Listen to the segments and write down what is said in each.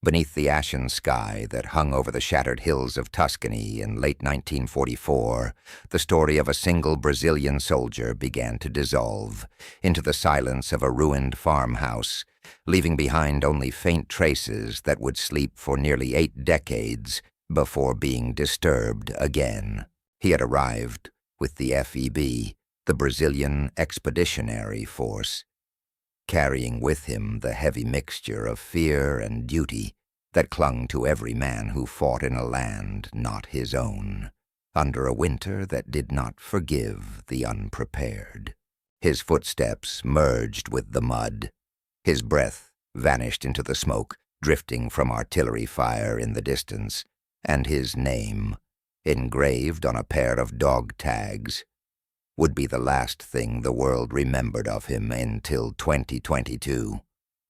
Beneath the ashen sky that hung over the shattered hills of Tuscany in late 1944, the story of a single Brazilian soldier began to dissolve into the silence of a ruined farmhouse, leaving behind only faint traces that would sleep for nearly 8 decades before being disturbed again. He had arrived with the FEB, the Brazilian Expeditionary Force, carrying with him the heavy mixture of fear and duty that clung to every man who fought in a land not his own, under a winter that did not forgive the unprepared. His footsteps merged with the mud. His breath vanished into the smoke drifting from artillery fire in the distance, and his name, engraved on a pair of dog tags, would be the last thing the world remembered of him until 2022,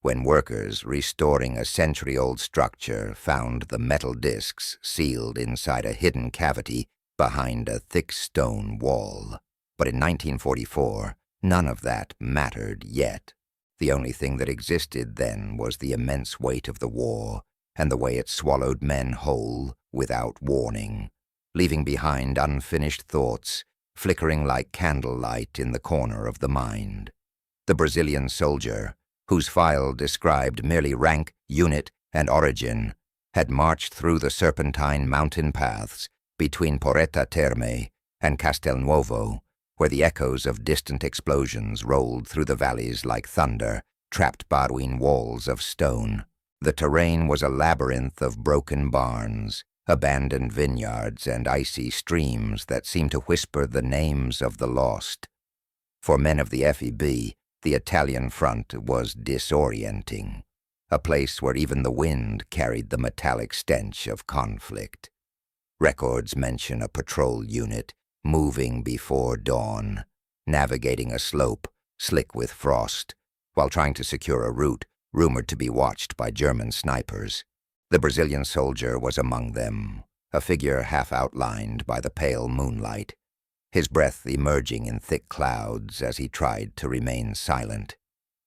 when workers restoring a century-old structure found the metal discs sealed inside a hidden cavity behind a thick stone wall. But in 1944, none of that mattered yet. The only thing that existed then was the immense weight of the war and the way it swallowed men whole without warning, leaving behind unfinished thoughts flickering like candlelight in the corner of the mind. The Brazilian soldier, whose file described merely rank, unit, and origin, had marched through the serpentine mountain paths between Porreta Terme and Castelnuovo, where the echoes of distant explosions rolled through the valleys like thunder, trapped between walls of stone. The terrain was a labyrinth of broken barns, abandoned vineyards, and icy streams that seemed to whisper the names of the lost. For men of the FEB, the Italian front was disorienting, a place where even the wind carried the metallic stench of conflict. Records mention a patrol unit moving before dawn, navigating a slope slick with frost, while trying to secure a route rumored to be watched by German snipers. The Brazilian soldier was among them, a figure half outlined by the pale moonlight, his breath emerging in thick clouds as he tried to remain silent.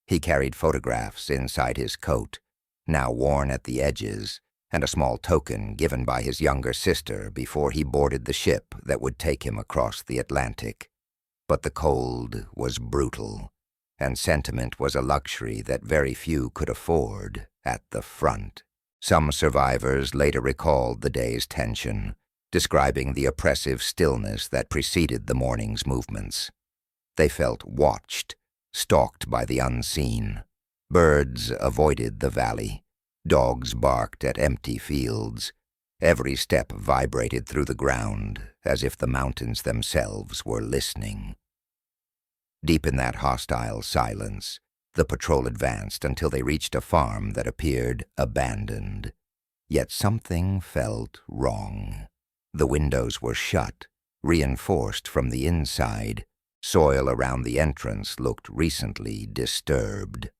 He carried photographs inside his coat, now worn at the edges, and a small token given by his younger sister before he boarded the ship that would take him across the Atlantic. But the cold was brutal, and sentiment was a luxury that very few could afford at the front. Some survivors later recalled the day's tension, describing the oppressive stillness that preceded the morning's movements. They felt watched, stalked by the unseen. Birds avoided the valley. Dogs barked at empty fields. Every step vibrated through the ground, as if the mountains themselves were listening. Deep in that hostile silence, the patrol advanced until they reached a farm that appeared abandoned. Yet something felt wrong. The windows were shut, reinforced from the inside. Soil around the entrance looked recently disturbed.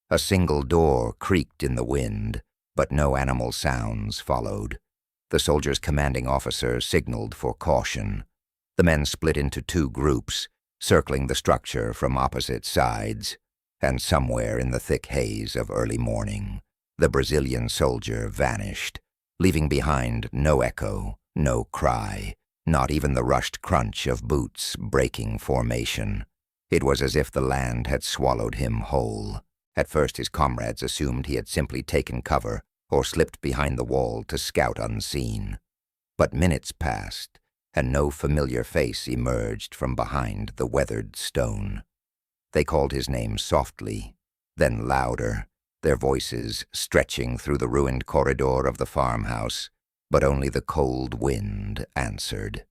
A single door creaked in the wind, but no animal sounds followed. The soldier's commanding officer signaled for caution. The men split into 2 groups, circling the structure from opposite sides. And somewhere in the thick haze of early morning, the Brazilian soldier vanished, leaving behind no echo, no cry, not even the rushed crunch of boots breaking formation. It was as if the land had swallowed him whole. At first his comrades assumed he had simply taken cover or slipped behind the wall to scout unseen. But minutes passed, and no familiar face emerged from behind the weathered stone. They called his name softly, then louder, their voices stretching through the ruined corridor of the farmhouse, but only the cold wind answered.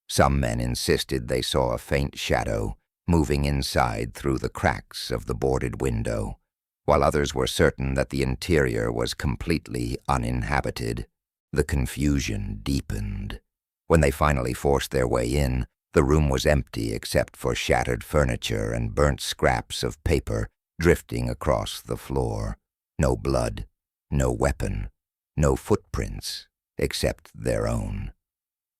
Some men insisted they saw a faint shadow moving inside through the cracks of the boarded window, while others were certain that the interior was completely uninhabited. The confusion deepened. When they finally forced their way in, the room was empty except for shattered furniture and burnt scraps of paper drifting across the floor. No blood, no weapon, no footprints except their own.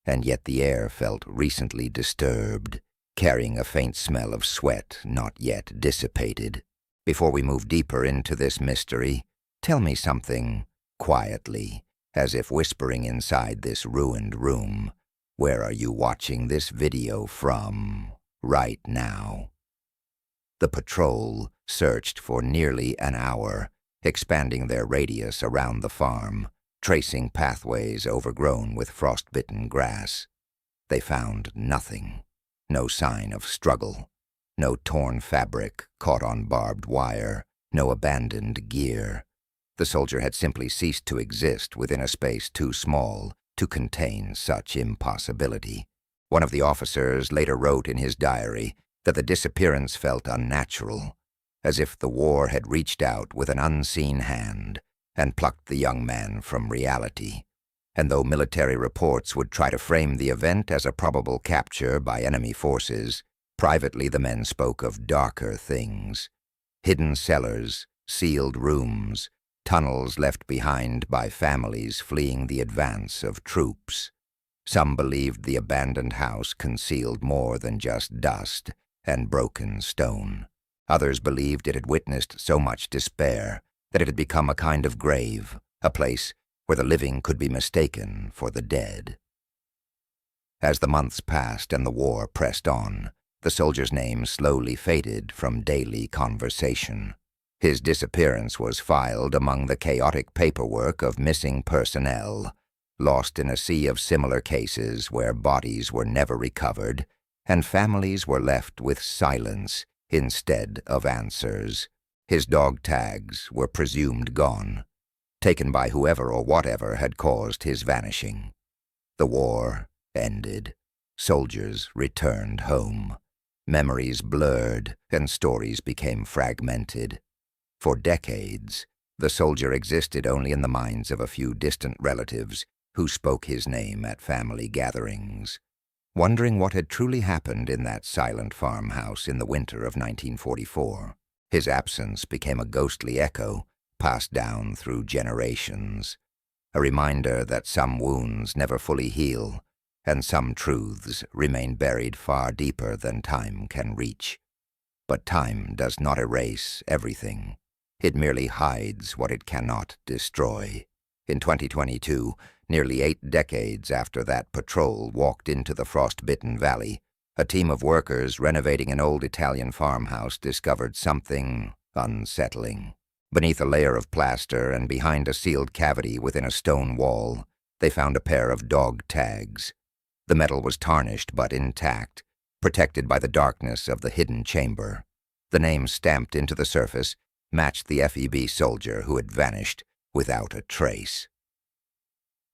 And yet the air felt recently disturbed, carrying a faint smell of sweat not yet dissipated. Before we move deeper into this mystery, Tell me something quietly, as if whispering inside this ruined room. Where are you watching this video from right now? The patrol searched for nearly an hour, expanding their radius around the farm, tracing pathways overgrown with frost-bitten grass. They found nothing. No sign of struggle. No torn fabric caught on barbed wire. No abandoned gear. The soldier had simply ceased to exist within a space too small to contain such impossibility. One of the officers later wrote in his diary that the disappearance felt unnatural, as if the war had reached out with an unseen hand and plucked the young man from reality. And though military reports would try to frame the event as a probable capture by enemy forces, privately the men spoke of darker things. Hidden cellars, sealed rooms, tunnels left behind by families fleeing the advance of troops. Some believed the abandoned house concealed more than just dust and broken stone. Others believed it had witnessed so much despair that it had become a kind of grave, a place where the living could be mistaken for the dead. As the months passed and the war pressed on, the soldier's name slowly faded from daily conversation. His disappearance was filed among the chaotic paperwork of missing personnel, lost in a sea of similar cases where bodies were never recovered, and families were left with silence instead of answers. His dog tags were presumed gone, taken by whoever or whatever had caused his vanishing. The war ended. Soldiers returned home. Memories blurred and stories became fragmented. For decades, the soldier existed only in the minds of a few distant relatives who spoke his name at family gatherings. Wondering what had truly happened in that silent farmhouse in the winter of 1944, his absence became a ghostly echo passed down through generations, a reminder that some wounds never fully heal and some truths remain buried far deeper than time can reach. But time does not erase everything. It merely hides what it cannot destroy. In 2022, nearly 8 decades after that patrol walked into the frost-bitten valley, a team of workers renovating an old Italian farmhouse discovered something unsettling. Beneath a layer of plaster and behind a sealed cavity within a stone wall, they found a pair of dog tags. The metal was tarnished but intact, protected by the darkness of the hidden chamber. The name stamped into the surface matched the FEB soldier who had vanished without a trace.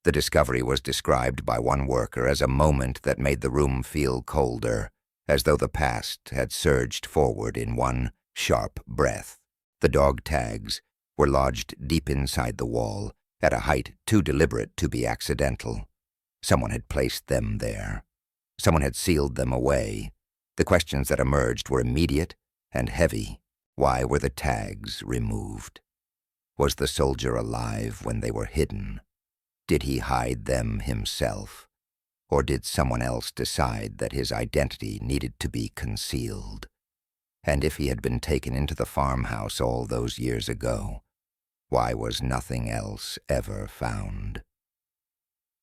The discovery was described by one worker as a moment that made the room feel colder, as though the past had surged forward in one sharp breath. The dog tags were lodged deep inside the wall, at a height too deliberate to be accidental. Someone had placed them there. Someone had sealed them away. The questions that emerged were immediate and heavy. Why were the tags removed? Was the soldier alive when they were hidden? Did he hide them himself? Or did someone else decide that his identity needed to be concealed? And if he had been taken into the farmhouse all those years ago, why was nothing else ever found?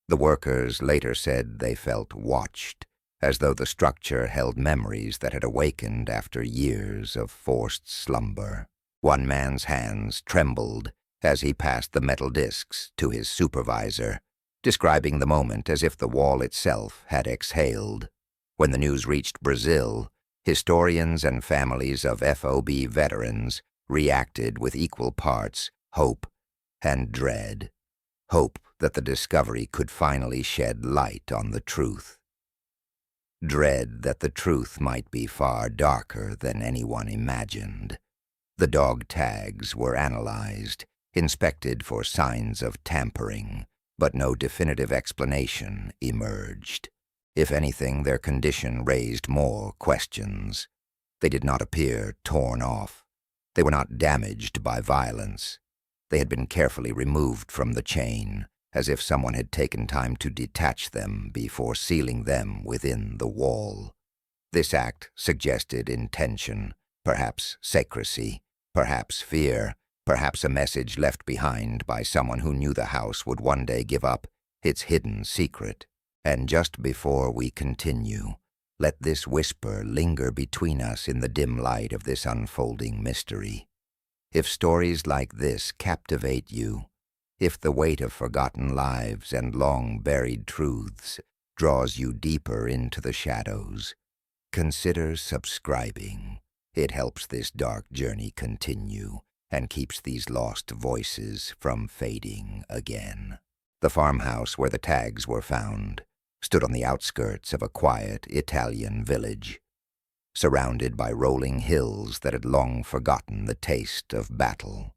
The workers later said they felt watched, as though the structure held memories that had awakened after years of forced slumber. One man's hands trembled as he passed the metal discs to his supervisor, describing the moment as if the wall itself had exhaled. When the news reached Brazil, historians and families of FOB veterans reacted with equal parts hope and dread. Hope that the discovery could finally shed light on the truth. Dread that the truth might be far darker than anyone imagined. The dog tags were analyzed, inspected for signs of tampering, but no definitive explanation emerged. If anything, their condition raised more questions. They did not appear torn off. They were not damaged by violence. They had been carefully removed from the chain, as if someone had taken time to detach them before sealing them within the wall. This act suggested intention, perhaps secrecy, perhaps fear, Perhaps a message left behind by someone who knew the house would one day give up its hidden secret. And just before we continue, let this whisper linger between us in the dim light of this unfolding mystery. If stories like this captivate you, if the weight of forgotten lives and long-buried truths draws you deeper into the shadows, consider subscribing. It helps this dark journey continue and keeps these lost voices from fading again. The farmhouse where the tags were found stood on the outskirts of a quiet Italian village, surrounded by rolling hills that had long forgotten the taste of battle.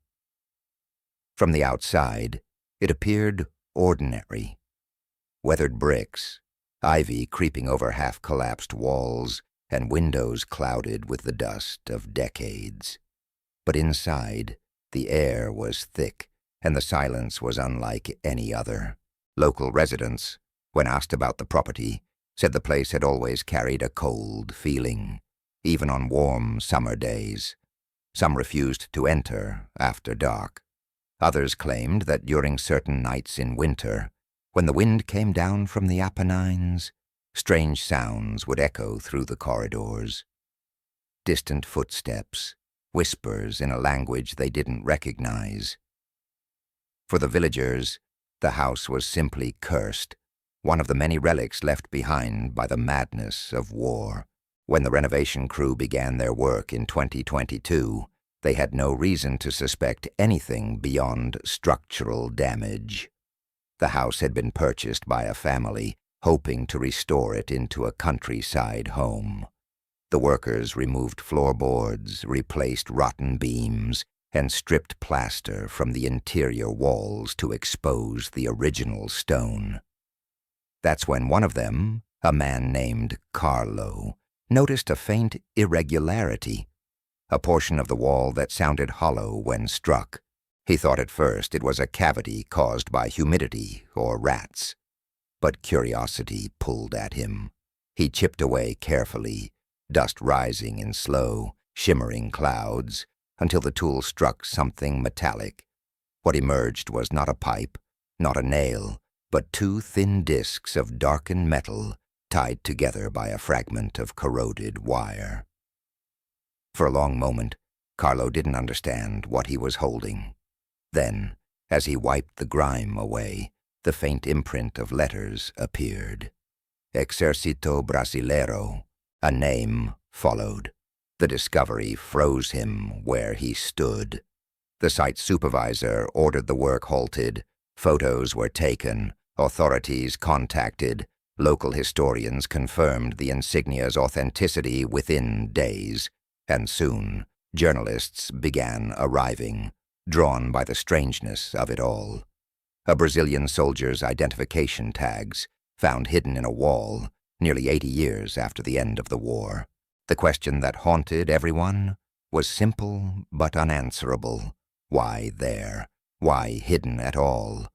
From the outside, it appeared ordinary. Weathered bricks, ivy creeping over half-collapsed walls, and windows clouded with the dust of decades. But inside, the air was thick, and the silence was unlike any other. Local residents, when asked about the property, said the place had always carried a cold feeling, even on warm summer days. Some refused to enter after dark. Others claimed that during certain nights in winter, when the wind came down from the Apennines, strange sounds would echo through the corridors. Distant footsteps, whispers in a language they didn't recognize. For the villagers, the house was simply cursed, one of the many relics left behind by the madness of war. When the renovation crew began their work in 2022, they had no reason to suspect anything beyond structural damage. The house had been purchased by a family hoping to restore it into a countryside home. The workers removed floorboards, replaced rotten beams, and stripped plaster from the interior walls to expose the original stone. That's when one of them, a man named Carlo, noticed a faint irregularity, a portion of the wall that sounded hollow when struck. He thought at first it was a cavity caused by humidity or rats. But curiosity pulled at him. He chipped away carefully, dust rising in slow, shimmering clouds, until the tool struck something metallic. What emerged was not a pipe, not a nail, but two thin discs of darkened metal tied together by a fragment of corroded wire. For a long moment, Carlo didn't understand what he was holding. Then, as he wiped the grime away, the faint imprint of letters appeared. Exército Brasileiro, a name, followed. The discovery froze him where he stood. The site supervisor ordered the work halted. Photos were taken. Authorities contacted. Local historians confirmed the insignia's authenticity within days. And soon, journalists began arriving, drawn by the strangeness of it all. A Brazilian soldier's identification tags, found hidden in a wall, nearly 80 years after the end of the war. The question that haunted everyone was simple but unanswerable. Why there? Why hidden at all?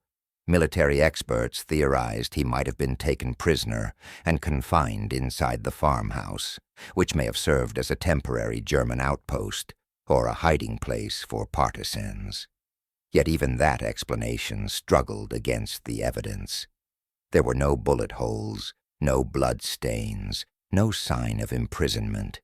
Military experts theorized he might have been taken prisoner and confined inside the farmhouse, which may have served as a temporary German outpost or a hiding place for partisans. Yet even that explanation struggled against the evidence. There were no bullet holes, no blood stains, no sign of imprisonment,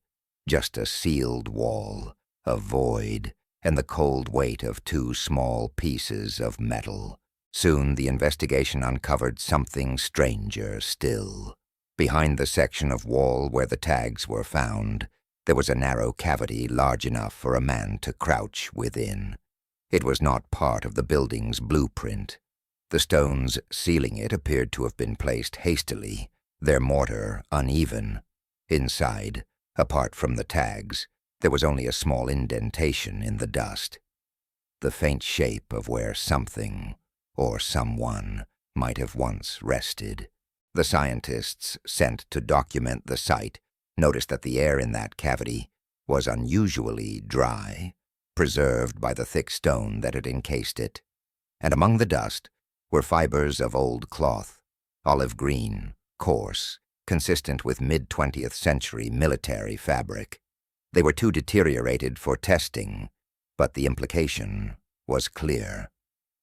just a sealed wall, a void, and the cold weight of two small pieces of metal. Soon the investigation uncovered something stranger still. Behind the section of wall where the tags were found, there was a narrow cavity large enough for a man to crouch within. It was not part of the building's blueprint. The stones sealing it appeared to have been placed hastily, their mortar uneven. Inside, apart from the tags, there was only a small indentation in the dust. The faint shape of where something, or someone, might have once rested. The scientists sent to document the site noticed that the air in that cavity was unusually dry, preserved by the thick stone that had encased it, and among the dust were fibers of old cloth, olive green, coarse, consistent with mid-20th century military fabric. They were too deteriorated for testing, But the implication was clear.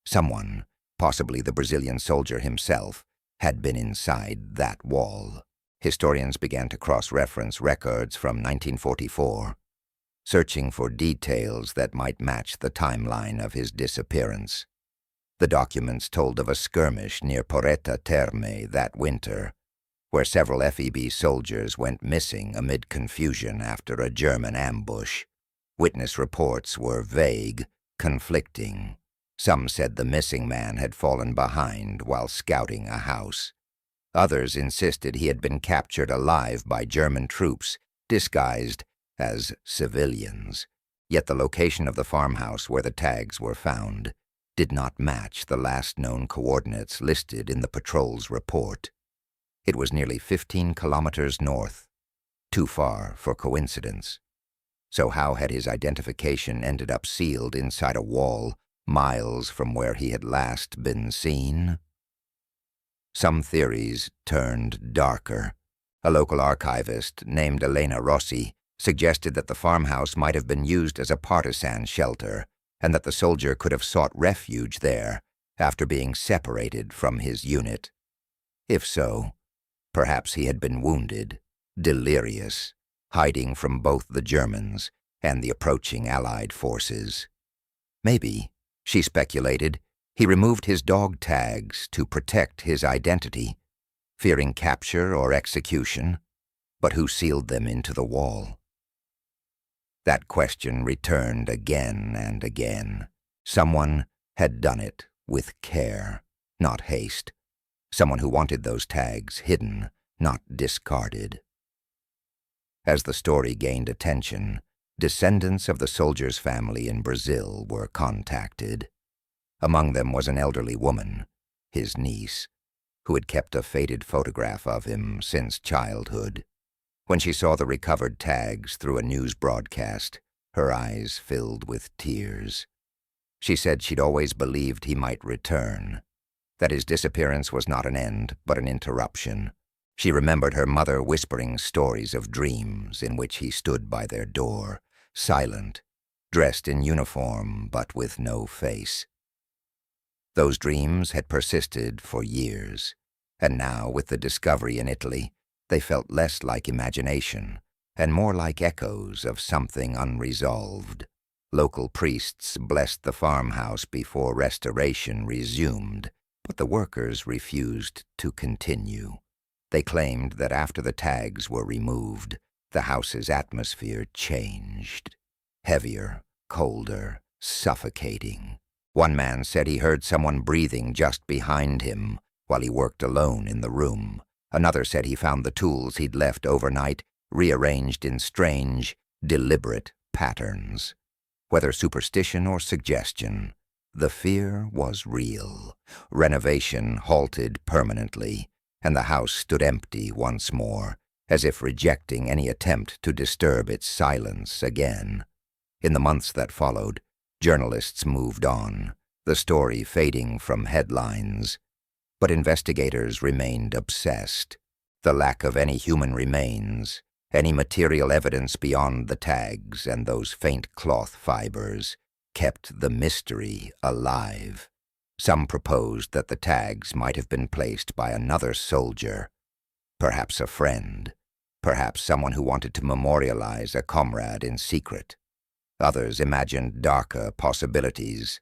Someone, possibly the Brazilian soldier himself, had been inside that wall. Historians began to cross-reference records from 1944, searching for details that might match the timeline of his disappearance. The documents told of a skirmish near Porretta Terme that winter, where several FEB soldiers went missing amid confusion after a German ambush. Witness reports were vague, conflicting. Some said the missing man had fallen behind while scouting a house. Others insisted he had been captured alive by German troops, disguised as civilians. Yet the location of the farmhouse where the tags were found did not match the last known coordinates listed in the patrol's report. It was nearly 15 kilometers north, too far for coincidence. So how had his identification ended up sealed inside a wall miles from where he had last been seen? Some theories turned darker. A local archivist named Elena Rossi suggested that the farmhouse might have been used as a partisan shelter and that the soldier could have sought refuge there after being separated from his unit. If so, perhaps he had been wounded, delirious, hiding from both the Germans and the approaching Allied forces. Maybe, she speculated, he removed his dog tags to protect his identity, fearing capture or execution, but who sealed them into the wall? That question returned again and again. Someone had done it with care, not haste. Someone who wanted those tags hidden, not discarded. As the story gained attention, descendants of the soldier's family in Brazil were contacted. Among them was an elderly woman, his niece, who had kept a faded photograph of him since childhood. When she saw the recovered tags through a news broadcast, her eyes filled with tears. She said she'd always believed he might return, that his disappearance was not an end, but an interruption. She remembered her mother whispering stories of dreams in which he stood by their door, silent, dressed in uniform but with no face. Those dreams had persisted for years, and now, with the discovery in Italy, they felt less like imagination and more like echoes of something unresolved. Local priests blessed the farmhouse before restoration resumed, but the workers refused to continue. They claimed that after the tags were removed, the house's atmosphere changed. Heavier, colder, suffocating. One man said he heard someone breathing just behind him while he worked alone in the room. Another said he found the tools he'd left overnight rearranged in strange, deliberate patterns. Whether superstition or suggestion, the fear was real. Renovation halted permanently, and the house stood empty once more, as if rejecting any attempt to disturb its silence again. In the months that followed, journalists moved on, the story fading from headlines. But investigators remained obsessed. The lack of any human remains, any material evidence beyond the tags and those faint cloth fibers, kept the mystery alive. Some proposed that the tags might have been placed by another soldier, perhaps a friend, perhaps someone who wanted to memorialize a comrade in secret. Others imagined darker possibilities,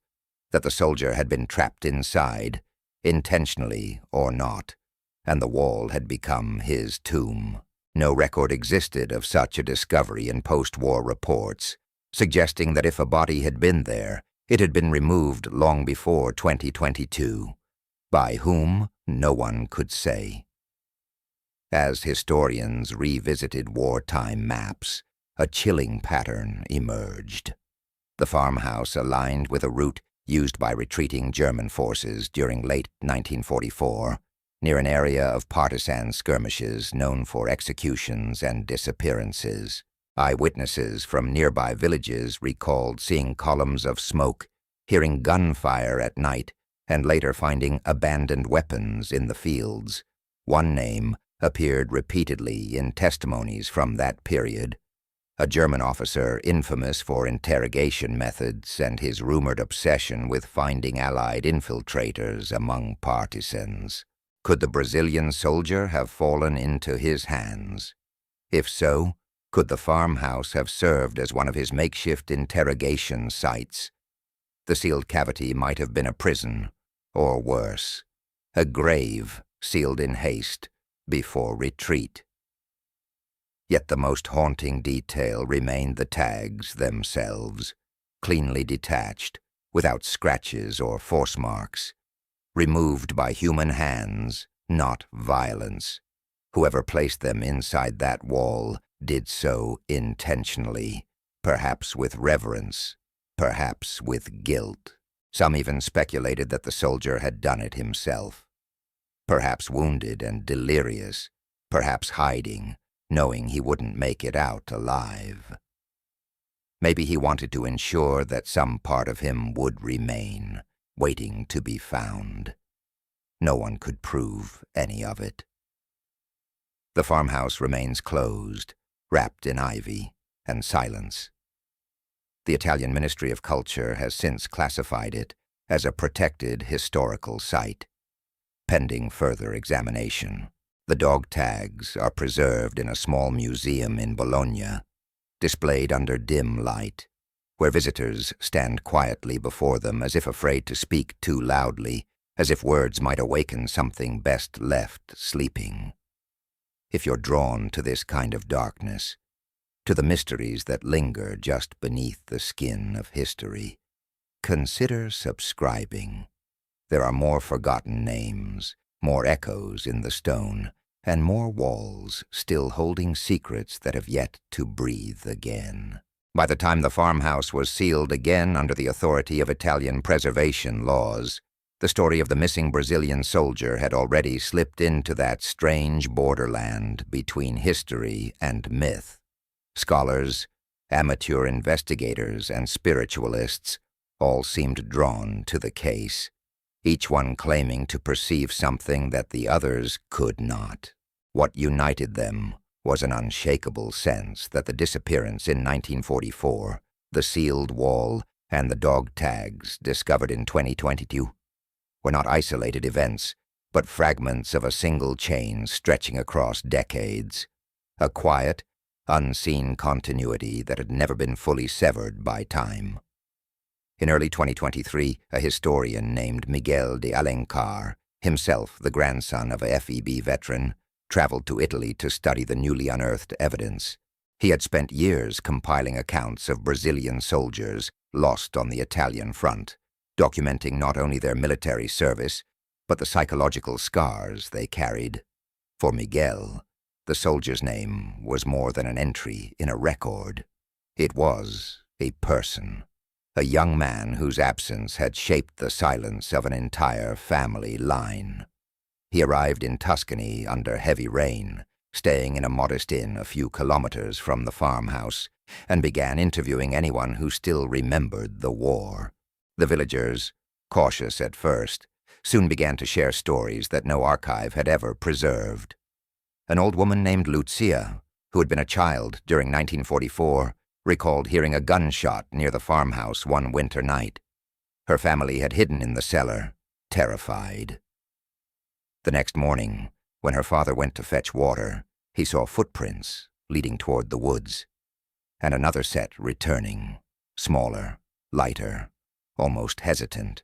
that the soldier had been trapped inside, intentionally or not, and the wall had become his tomb. No record existed of such a discovery in post-war reports, suggesting that if a body had been there, it had been removed long before 2022. By whom, no one could say. As historians revisited wartime maps, a chilling pattern emerged. The farmhouse aligned with a route used by retreating German forces during late 1944, near an area of partisan skirmishes known for executions and disappearances. Eyewitnesses from nearby villages recalled seeing columns of smoke, hearing gunfire at night, and later finding abandoned weapons in the fields. One name appeared repeatedly in testimonies from that period: a German officer infamous for interrogation methods and his rumored obsession with finding Allied infiltrators among partisans. Could the Brazilian soldier have fallen into his hands? If so, could the farmhouse have served as one of his makeshift interrogation sites? The sealed cavity might have been a prison, or worse, a grave sealed in haste before retreat. Yet the most haunting detail remained the tags themselves, cleanly detached, without scratches or force marks, removed by human hands, not violence. Whoever placed them inside that wall did so intentionally, perhaps with reverence, perhaps with guilt. Some even speculated that the soldier had done it himself. Perhaps wounded and delirious, perhaps hiding, knowing he wouldn't make it out alive. Maybe he wanted to ensure that some part of him would remain, waiting to be found. No one could prove any of it. The farmhouse remains closed, wrapped in ivy and silence. The Italian Ministry of Culture has since classified it as a protected historical site. Pending further examination, the dog tags are preserved in a small museum in Bologna, displayed under dim light, where visitors stand quietly before them as if afraid to speak too loudly, as if words might awaken something best left sleeping. If you're drawn to this kind of darkness, to the mysteries that linger just beneath the skin of history, consider subscribing. There are more forgotten names, more echoes in the stone, and more walls still holding secrets that have yet to breathe again. By the time the farmhouse was sealed again under the authority of Italian preservation laws, the story of the missing Brazilian soldier had already slipped into that strange borderland between history and myth. Scholars, amateur investigators, and spiritualists all seemed drawn to the case, each one claiming to perceive something that the others could not. What united them was an unshakable sense that the disappearance in 1944, the sealed wall, and the dog tags discovered in 2022 were not isolated events, but fragments of a single chain stretching across decades, a quiet, unseen continuity that had never been fully severed by time. In early 2023, a historian named Miguel de Alencar, himself the grandson of a FEB veteran, traveled to Italy to study the newly unearthed evidence. He had spent years compiling accounts of Brazilian soldiers lost on the Italian front, documenting not only their military service, but the psychological scars they carried. For Miguel, the soldier's name was more than an entry in a record. It was a person, a young man whose absence had shaped the silence of an entire family line. He arrived in Tuscany under heavy rain, staying in a modest inn a few kilometers from the farmhouse, and began interviewing anyone who still remembered the war. The villagers, cautious at first, soon began to share stories that no archive had ever preserved. An old woman named Lucia, who had been a child during 1944, recalled hearing a gunshot near the farmhouse one winter night. Her family had hidden in the cellar, terrified. The next morning, when her father went to fetch water, he saw footprints leading toward the woods, and another set returning, smaller, lighter, almost hesitant.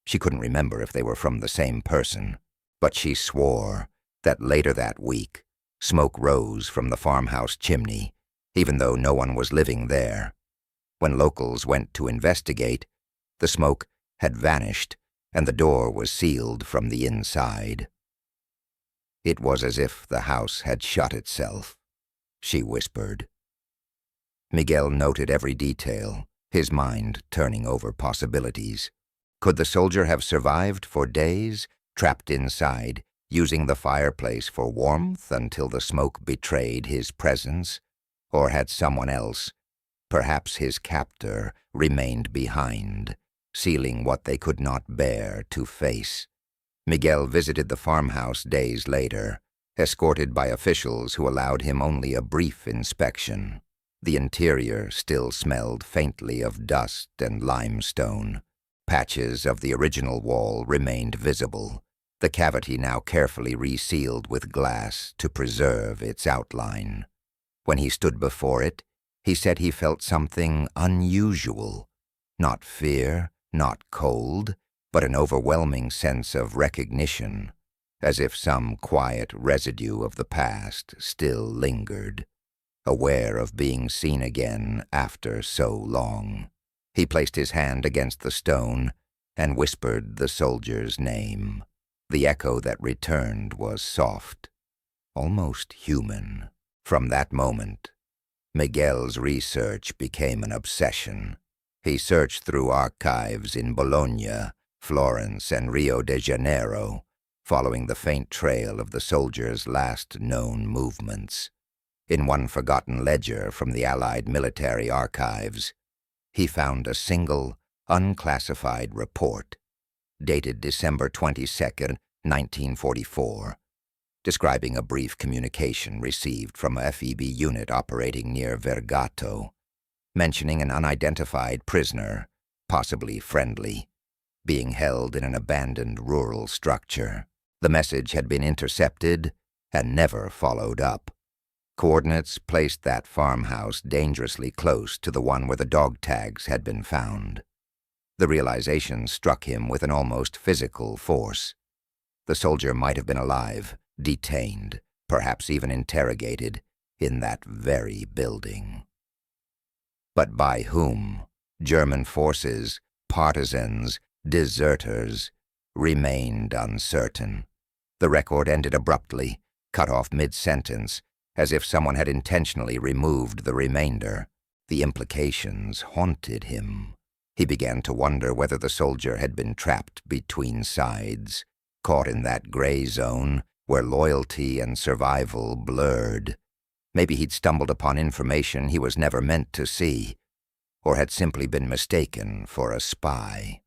She couldn't remember if they were from the same person, but she swore that later that week, smoke rose from the farmhouse chimney, even though no one was living there. When locals went to investigate, the smoke had vanished and the door was sealed from the inside. It was as if the house had shut itself, she whispered. Miguel noted every detail, his mind turning over possibilities. Could the soldier have survived for days, trapped inside, using the fireplace for warmth until the smoke betrayed his presence? Or had someone else, perhaps his captor, remained behind, sealing what they could not bear to face? Miguel visited the farmhouse days later, escorted by officials who allowed him only a brief inspection. The interior still smelled faintly of dust and limestone. Patches of the original wall remained visible, the cavity now carefully resealed with glass to preserve its outline. When he stood before it, he said he felt something unusual. Not fear, not cold, but an overwhelming sense of recognition, as if some quiet residue of the past still lingered, aware of being seen again after so long. He placed his hand against the stone and whispered the soldier's name. The echo that returned was soft, almost human. From that moment, Miguel's research became an obsession. He searched through archives in Bologna, Florence, and Rio de Janeiro, following the faint trail of the soldier's last known movements. In one forgotten ledger from the Allied military archives, he found a single, unclassified report, dated December 22, 1944, describing a brief communication received from a FEB unit operating near Vergato, mentioning an unidentified prisoner, possibly friendly, being held in an abandoned rural structure. The message had been intercepted and never followed up. Coordinates placed that farmhouse dangerously close to the one where the dog tags had been found. The realization struck him with an almost physical force. The soldier might have been alive, detained, perhaps even interrogated, in that very building. But by whom? German forces, partisans, deserters, remained uncertain. The record ended abruptly, cut off mid-sentence, as if someone had intentionally removed the remainder. The implications haunted him. He began to wonder whether the soldier had been trapped between sides, caught in that gray zone where loyalty and survival blurred. Maybe he'd stumbled upon information he was never meant to see, or had simply been mistaken for a spy.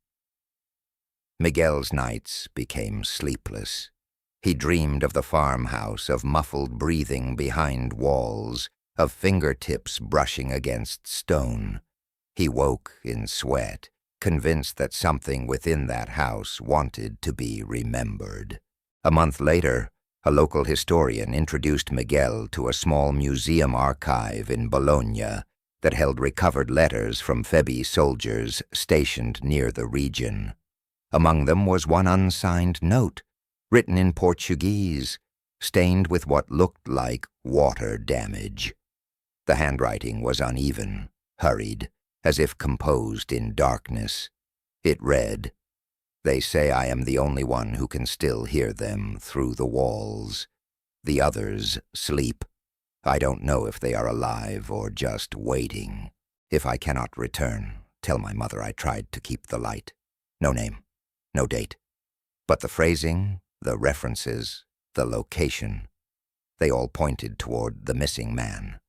Miguel's nights became sleepless. He dreamed of the farmhouse, of muffled breathing behind walls, of fingertips brushing against stone. He woke in sweat, convinced that something within that house wanted to be remembered. A month later, a local historian introduced Miguel to a small museum archive in Bologna that held recovered letters from FEB soldiers stationed near the region. Among them was one unsigned note, written in Portuguese, stained with what looked like water damage. The handwriting was uneven, hurried, as if composed in darkness. It read, "They say I am the only one who can still hear them through the walls. The others sleep. I don't know if they are alive or just waiting. If I cannot return, tell my mother I tried to keep the light. No name, no date. But the phrasing, the references, the location, they all pointed toward the missing man."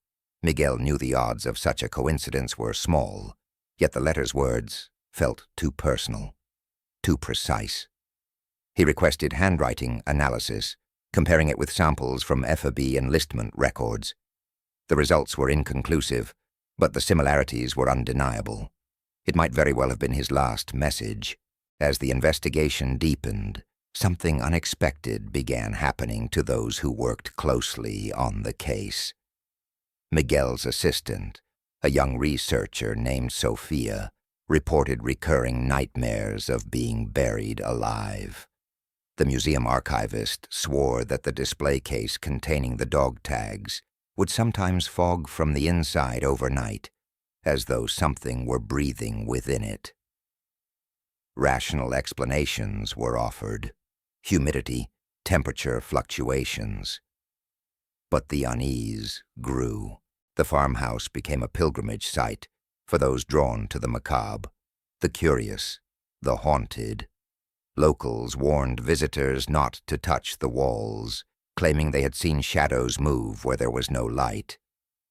Miguel knew the odds of such a coincidence were small, yet the letter's words felt too personal, too precise. He requested handwriting analysis, comparing it with samples from FEB enlistment records. The results were inconclusive, but the similarities were undeniable. It might very well have been his last message. As the investigation deepened, something unexpected began happening to those who worked closely on the case. Miguel's assistant, a young researcher named Sophia, reported recurring nightmares of being buried alive. The museum archivist swore that the display case containing the dog tags would sometimes fog from the inside overnight, as though something were breathing within it. Rational explanations were offered: humidity, temperature fluctuations. But the unease grew. The farmhouse became a pilgrimage site for those drawn to the macabre, the curious, the haunted. Locals warned visitors not to touch the walls, claiming they had seen shadows move where there was no light.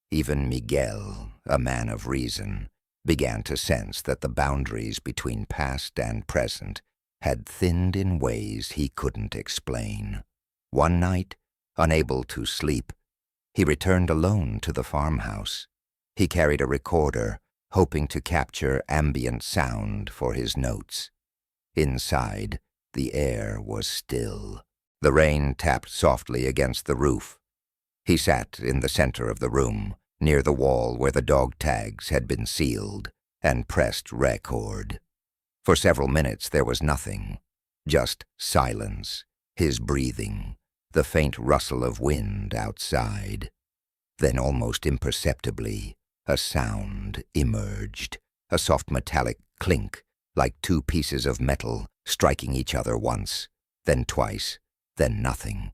Even Miguel, a man of reason, began to sense that the boundaries between past and present had thinned in ways he couldn't explain. One night, unable to sleep, he returned alone to the farmhouse. He carried a recorder, hoping to capture ambient sound for his notes. Inside, the air was still. The rain tapped softly against the roof. He sat in the center of the room, near the wall where the dog tags had been sealed, and pressed record. For several minutes there was nothing, just silence, his breathing, the faint rustle of wind outside. Then, almost imperceptibly, a sound emerged, a soft metallic clink, like two pieces of metal striking each other once, then twice, then nothing.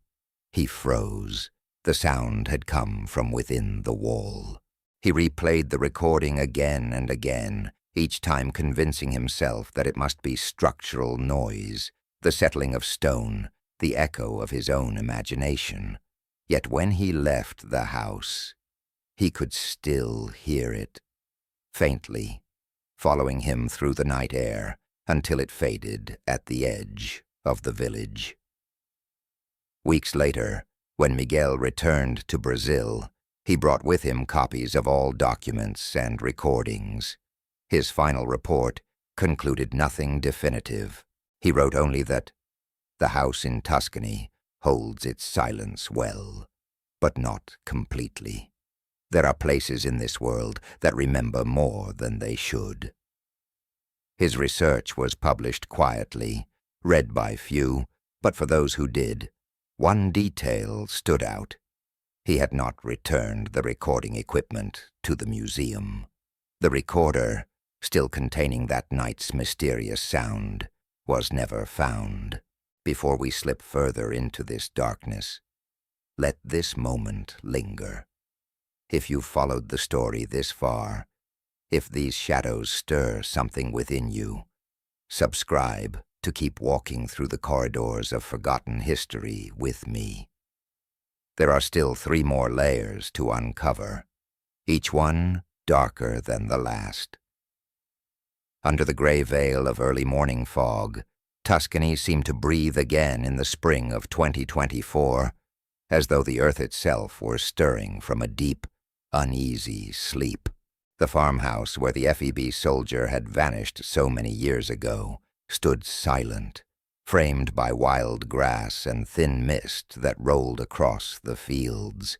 He froze. The sound had come from within the wall. He replayed the recording again and again, each time convincing himself that it must be structural noise, the settling of stone, the echo of his own imagination. Yet when he left the house, he could still hear it, faintly, following him through the night air until it faded at the edge of the village. Weeks later, when Miguel returned to Brazil, he brought with him copies of all documents and recordings. His final report concluded nothing definitive. He wrote only that the house in Tuscany holds its silence well, but not completely. There are places in this world that remember more than they should. His research was published quietly, read by few, but for those who did, one detail stood out. He had not returned the recording equipment to the museum. The recorder, still containing that night's mysterious sound, was never found. Before we slip further into this darkness, let this moment linger. If you've followed the story this far, if these shadows stir something within you, subscribe to keep walking through the corridors of forgotten history with me. There are still 3 more layers to uncover, each one darker than the last. Under the gray veil of early morning fog, Tuscany seemed to breathe again in the spring of 2024, as though the earth itself were stirring from a deep, uneasy sleep. The farmhouse where the FEB soldier had vanished so many years ago stood silent, framed by wild grass and thin mist that rolled across the fields.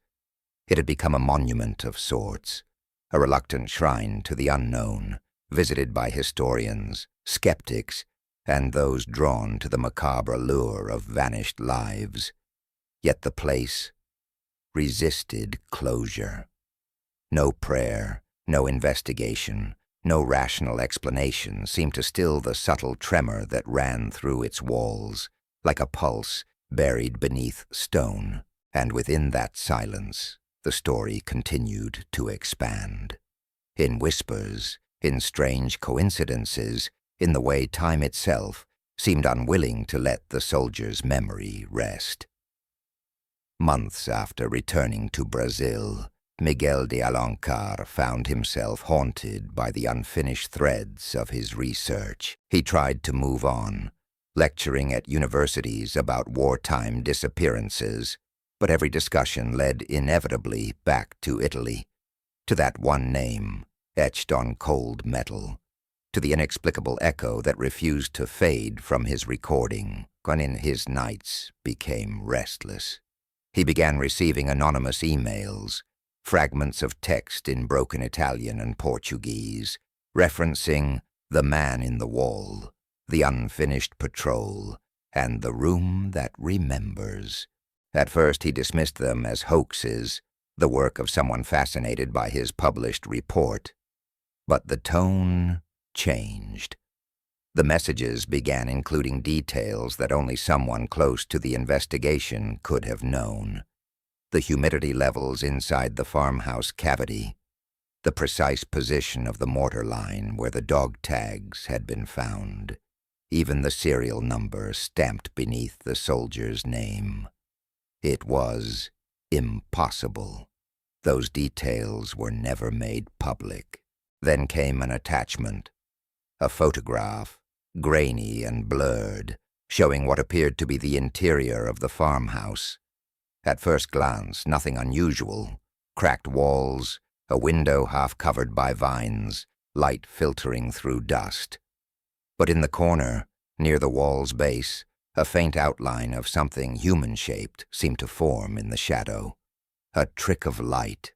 It had become a monument of sorts, a reluctant shrine to the unknown, visited by historians, skeptics, and those drawn to the macabre lure of vanished lives. Yet the place resisted closure. No prayer, no investigation, no rational explanation seemed to still the subtle tremor that ran through its walls, like a pulse buried beneath stone. And within that silence, the story continued to expand. In whispers, in strange coincidences, in the way time itself seemed unwilling to let the soldier's memory rest. Months after returning to Brazil, Miguel de Alencar found himself haunted by the unfinished threads of his research. He tried to move on, lecturing at universities about wartime disappearances, but every discussion led inevitably back to Italy, to that one name etched on cold metal, to the inexplicable echo that refused to fade from his recording when his nights became restless. He began receiving anonymous emails, fragments of text in broken Italian and Portuguese, referencing the man in the wall, the unfinished patrol, and the room that remembers. At first he dismissed them as hoaxes, the work of someone fascinated by his published report. But the tone changed. The messages began including details that only someone close to the investigation could have known. The humidity levels inside the farmhouse cavity, the precise position of the mortar line where the dog tags had been found, even the serial number stamped beneath the soldier's name. It was impossible. Those details were never made public. Then came an attachment, a photograph, grainy and blurred, showing what appeared to be the interior of the farmhouse. At first glance, nothing unusual: cracked walls, a window half covered by vines, light filtering through dust. But in the corner, near the wall's base, a faint outline of something human-shaped seemed to form in the shadow. A trick of light,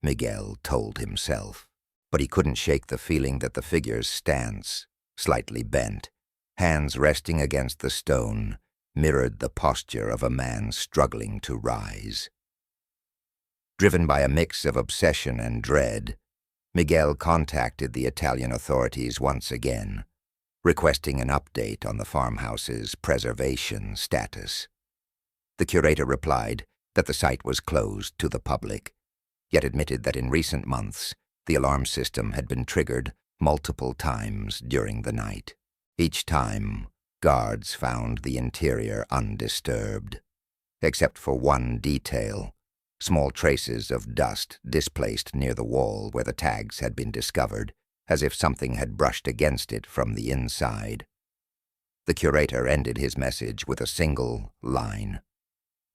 Miguel told himself. But he couldn't shake the feeling that the figure's stance, slightly bent, hands resting against the stone, mirrored the posture of a man struggling to rise. Driven by a mix of obsession and dread, Miguel contacted the Italian authorities once again, requesting an update on the farmhouse's preservation status. The curator replied that the site was closed to the public, yet admitted that in recent months the alarm system had been triggered multiple times during the night. Each time, guards found the interior undisturbed, except for one detail: small traces of dust displaced near the wall where the tags had been discovered, as if something had brushed against it from the inside. The curator ended his message with a single line: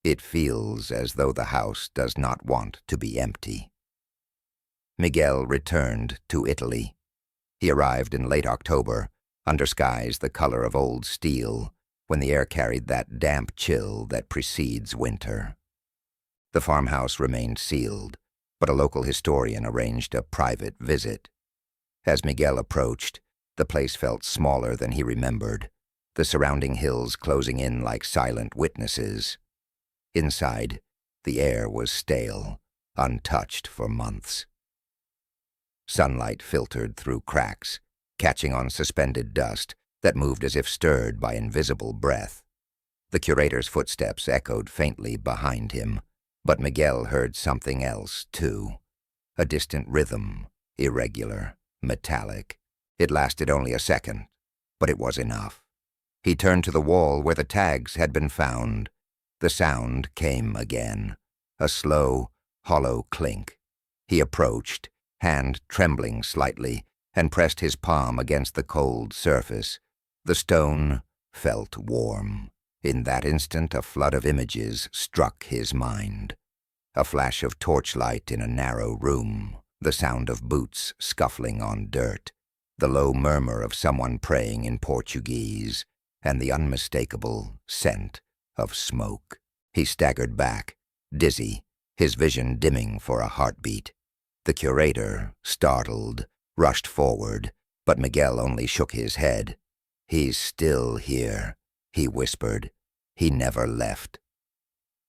"It feels as though the house does not want to be empty." Miguel returned to Italy. He arrived in late October, under skies the color of old steel, when the air carried that damp chill that precedes winter. The farmhouse remained sealed, but a local historian arranged a private visit. As Miguel approached, the place felt smaller than he remembered, the surrounding hills closing in like silent witnesses. Inside, the air was stale, untouched for months. Sunlight filtered through cracks, catching on suspended dust that moved as if stirred by invisible breath. The curator's footsteps echoed faintly behind him, but Miguel heard something else, too. A distant rhythm, irregular, metallic. It lasted only a second, but it was enough. He turned to the wall where the tags had been found. The sound came again, a slow, hollow clink. He approached, hand trembling slightly, and pressed his palm against the cold surface. The stone felt warm. In that instant, a flood of images struck his mind. A flash of torchlight in a narrow room, the sound of boots scuffling on dirt, the low murmur of someone praying in Portuguese, and the unmistakable scent of smoke. He staggered back, dizzy, his vision dimming for a heartbeat. The curator, startled, rushed forward, but Miguel only shook his head. "He's still here," he whispered. "He never left."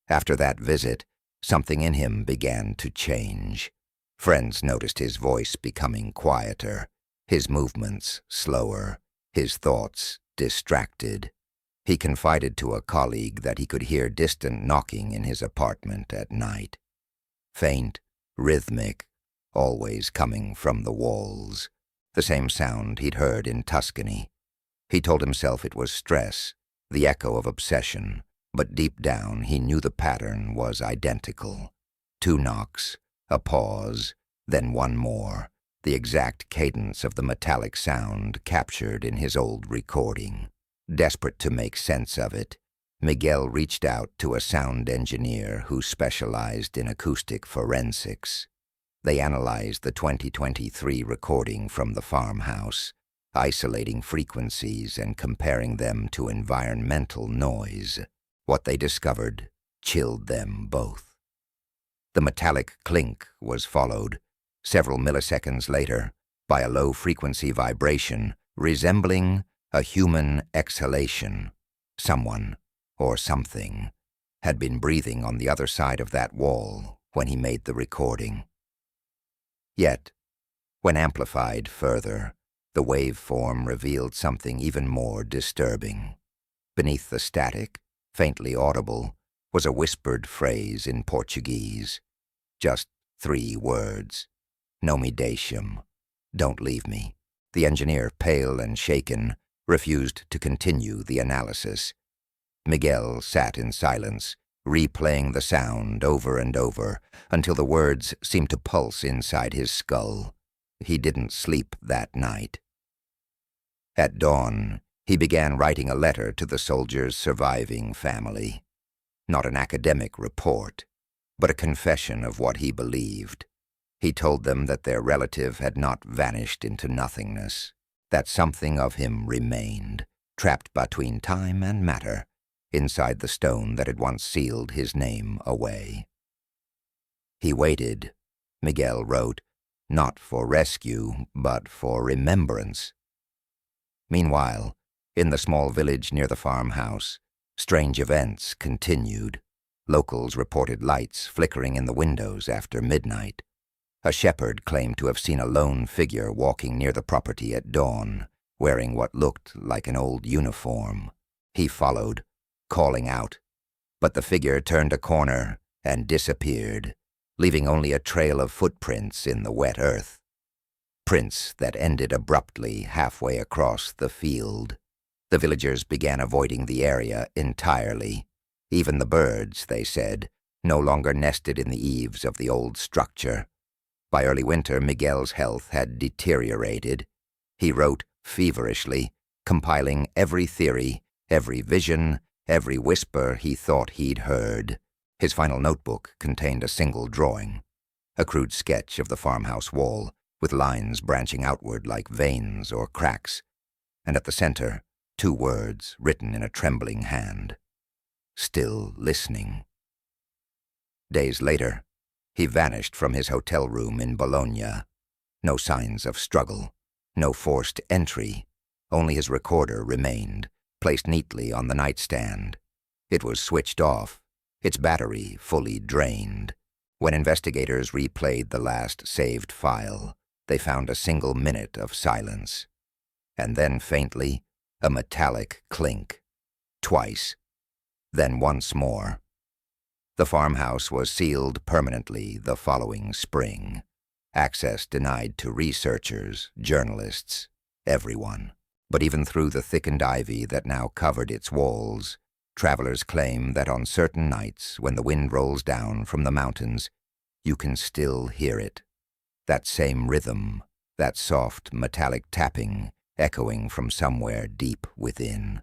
After that visit, something in him began to change. Friends noticed his voice becoming quieter, his movements slower, his thoughts distracted. He confided to a colleague that he could hear distant knocking in his apartment at night. Faint, rhythmic, always coming from the walls, the same sound he'd heard in Tuscany. He told himself it was stress, the echo of obsession, but deep down he knew the pattern was identical. 2 knocks, a pause, then one more, the exact cadence of the metallic sound captured in his old recording. Desperate to make sense of it, Miguel reached out to a sound engineer who specialized in acoustic forensics. They analyzed the 2023 recording from the farmhouse, isolating frequencies and comparing them to environmental noise. What they discovered chilled them both. The metallic clink was followed, several milliseconds later, by a low-frequency vibration resembling a human exhalation. Someone, or something, had been breathing on the other side of that wall when he made the recording. Yet, when amplified further, the waveform revealed something even more disturbing. Beneath the static, faintly audible, was a whispered phrase in Portuguese. Just 3 words. "No me deixem. Don't leave me." The engineer, pale and shaken, refused to continue the analysis. Miguel sat in silence, replaying the sound over and over until the words seemed to pulse inside his skull. He didn't sleep that night. At dawn, he began writing a letter to the soldier's surviving family. Not an academic report, but a confession of what he believed. He told them that their relative had not vanished into nothingness, that something of him remained, trapped between time and matter, inside the stone that had once sealed his name away. He waited, Miguel wrote, not for rescue, but for remembrance. Meanwhile, in the small village near the farmhouse, strange events continued. Locals reported lights flickering in the windows after midnight. A shepherd claimed to have seen a lone figure walking near the property at dawn, wearing what looked like an old uniform. He followed, calling out, but the figure turned a corner and disappeared, leaving only a trail of footprints in the wet earth. Prints that ended abruptly halfway across the field. The villagers began avoiding the area entirely. Even the birds, they said, no longer nested in the eaves of the old structure. By early winter, Miguel's health had deteriorated. He wrote feverishly, compiling every theory, every vision, every whisper he thought he'd heard. His final notebook contained a single drawing, a crude sketch of the farmhouse wall, with lines branching outward like veins or cracks, and at the center, 2 words written in a trembling hand. Still listening. Days later, he vanished from his hotel room in Bologna. No signs of struggle, no forced entry. Only his recorder remained, placed neatly on the nightstand. It was switched off, its battery fully drained. When investigators replayed the last saved file, they found a single minute of silence. And then faintly, a metallic clink. Twice. Then once more. The farmhouse was sealed permanently the following spring. Access denied to researchers, journalists, everyone. But even through the thickened ivy that now covered its walls, travelers claim that on certain nights when the wind rolls down from the mountains, you can still hear it. That same rhythm, that soft metallic tapping echoing from somewhere deep within.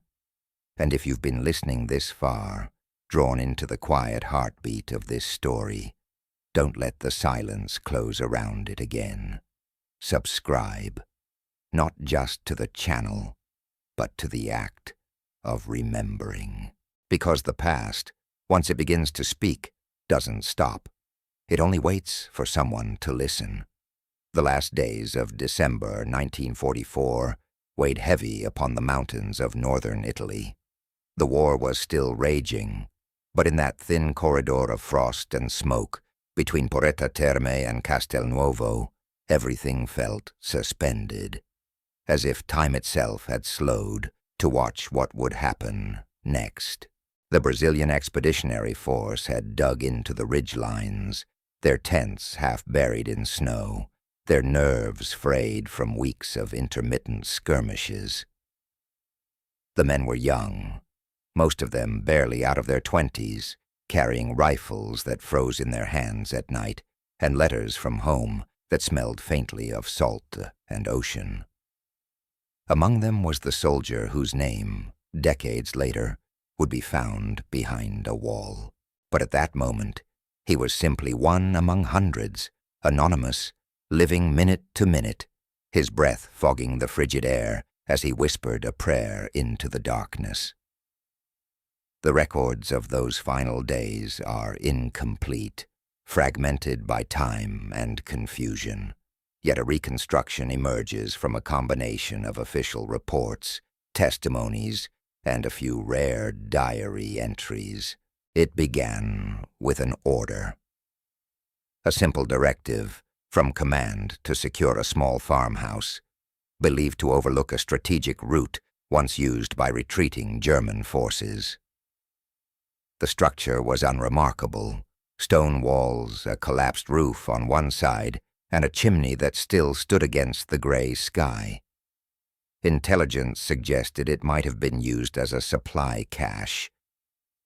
And if you've been listening this far, drawn into the quiet heartbeat of this story, don't let the silence close around it again. Subscribe, not just to the channel, but to the act of remembering. Because the past, once it begins to speak, doesn't stop. It only waits for someone to listen. The last days of December 1944 weighed heavy upon the mountains of northern Italy. The war was still raging, but in that thin corridor of frost and smoke between Porretta Terme and Castelnuovo, everything felt suspended, as if time itself had slowed to watch what would happen next. The Brazilian Expeditionary Force had dug into the ridgelines, their tents half buried in snow, their nerves frayed from weeks of intermittent skirmishes. The men were young, most of them barely out of their 20s, carrying rifles that froze in their hands at night and letters from home that smelled faintly of salt and ocean. Among them was the soldier whose name, decades later, would be found behind a wall. But at that moment, he was simply one among hundreds, anonymous, living minute to minute, his breath fogging the frigid air as he whispered a prayer into the darkness. The records of those final days are incomplete, fragmented by time and confusion. Yet a reconstruction emerges from a combination of official reports, testimonies, and a few rare diary entries. It began with an order. A simple directive from command to secure a small farmhouse, believed to overlook a strategic route once used by retreating German forces. The structure was unremarkable: stone walls, a collapsed roof on one side, and a chimney that still stood against the gray sky. Intelligence suggested it might have been used as a supply cache,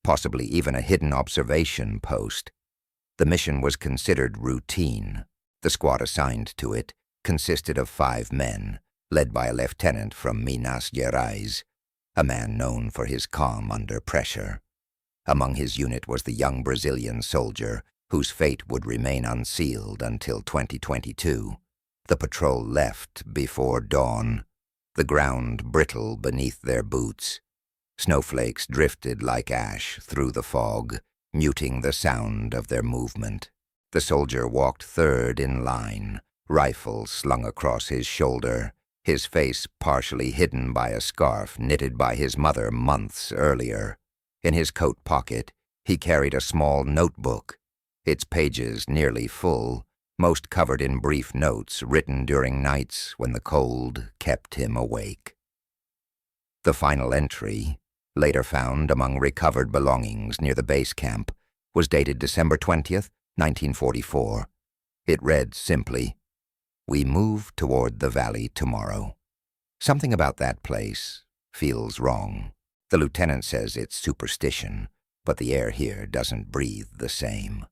possibly even a hidden observation post. The mission was considered routine. The squad assigned to it consisted of 5 men, led by a lieutenant from Minas Gerais, a man known for his calm under pressure. Among his unit was the young Brazilian soldier whose fate would remain unsealed until 2022. The patrol left before dawn, the ground brittle beneath their boots. Snowflakes drifted like ash through the fog, muting the sound of their movement. The soldier walked third in line, rifle slung across his shoulder, his face partially hidden by a scarf knitted by his mother months earlier. In his coat pocket, he carried a small notebook, its pages nearly full, most covered in brief notes written during nights when the cold kept him awake. The final entry, later found among recovered belongings near the base camp, was dated December 20th, 1944. It read simply, "We move toward the valley tomorrow. Something about that place feels wrong. The lieutenant says it's superstition, but the air here doesn't breathe the same."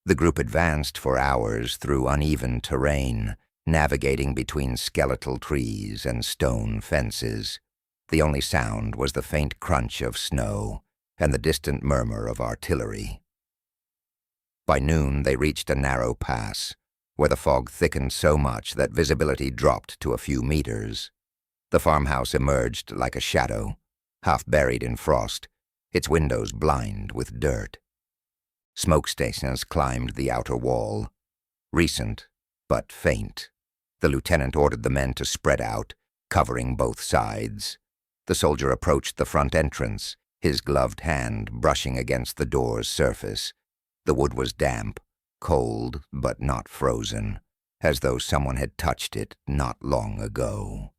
The group advanced for hours through uneven terrain, navigating between skeletal trees and stone fences. The only sound was the faint crunch of snow and the distant murmur of artillery. By noon, they reached a narrow pass, where the fog thickened so much that visibility dropped to a few meters. The farmhouse emerged like a shadow, half buried in frost, its windows blind with dirt. Smoke stations climbed the outer wall, recent but faint. The lieutenant ordered the men to spread out, covering both sides. The soldier approached the front entrance, his gloved hand brushing against the door's surface. The wood was damp, cold but not frozen, as though someone had touched it not long ago.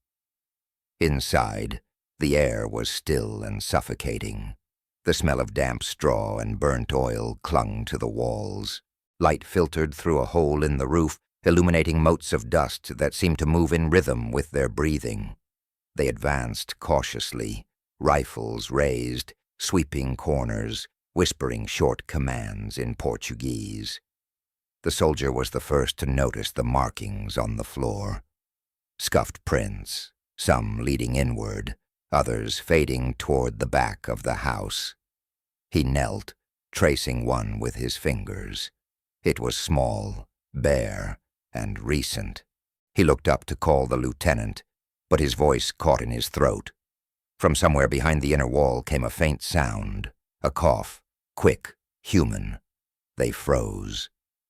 Inside, the air was still and suffocating. The smell of damp straw and burnt oil clung to the walls. Light filtered through a hole in the roof, illuminating motes of dust that seemed to move in rhythm with their breathing. They advanced cautiously, rifles raised, sweeping corners, whispering short commands in Portuguese. The soldier was the first to notice the markings on the floor. Scuffed prints, some leading inward, others fading toward the back of the house. He knelt, tracing one with his fingers. It was small, bare, and recent. He looked up to call the lieutenant, but his voice caught in his throat. From somewhere behind the inner wall came a faint sound, a cough, quick, human. They froze.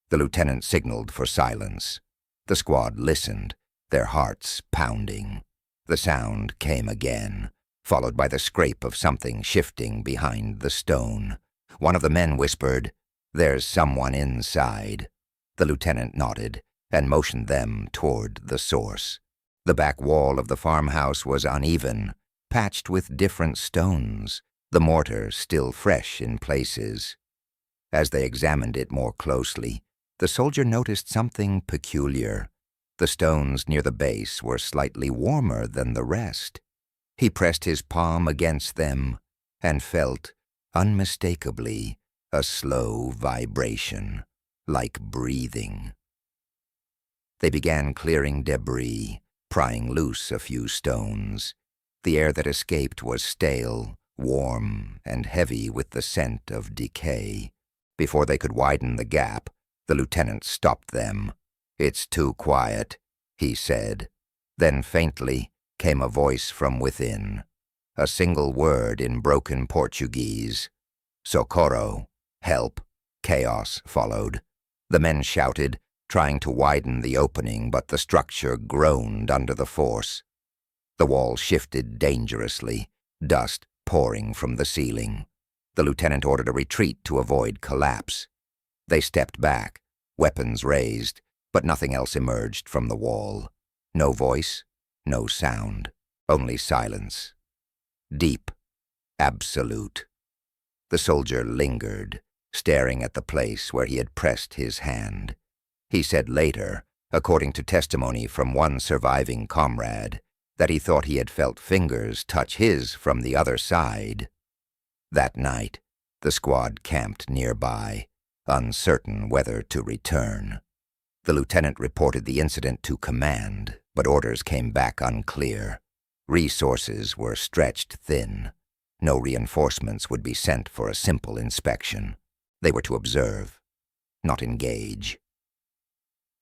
The lieutenant signaled for silence. The squad listened, their hearts pounding. The sound came again, followed by the scrape of something shifting behind the stone. One of the men whispered, "There's someone inside." The lieutenant nodded and motioned them toward the source. The back wall of the farmhouse was uneven, patched with different stones, the mortar still fresh in places. As they examined it more closely, the soldier noticed something peculiar. The stones near the base were slightly warmer than the rest. He pressed his palm against them and felt, unmistakably, a slow vibration, like breathing. They began clearing debris, prying loose a few stones. The air that escaped was stale, warm, and heavy with the scent of decay. Before they could widen the gap, the lieutenant stopped them. "It's too quiet," he said. Then faintly came a voice from within. A single word in broken Portuguese. "Socorro," help. Chaos followed. The men shouted, trying to widen the opening, but the structure groaned under the force. The wall shifted dangerously, dust pouring from the ceiling. The lieutenant ordered a retreat to avoid collapse. They stepped back, weapons raised, but nothing else emerged from the wall. No voice, no sound, only silence. Deep, absolute. The soldier lingered, staring at the place where he had pressed his hand. He said later, according to testimony from one surviving comrade, that he thought he had felt fingers touch his from the other side. That night, the squad camped nearby, uncertain whether to return. The lieutenant reported the incident to command, but orders came back unclear. Resources were stretched thin. No reinforcements would be sent for a simple inspection. They were to observe, not engage.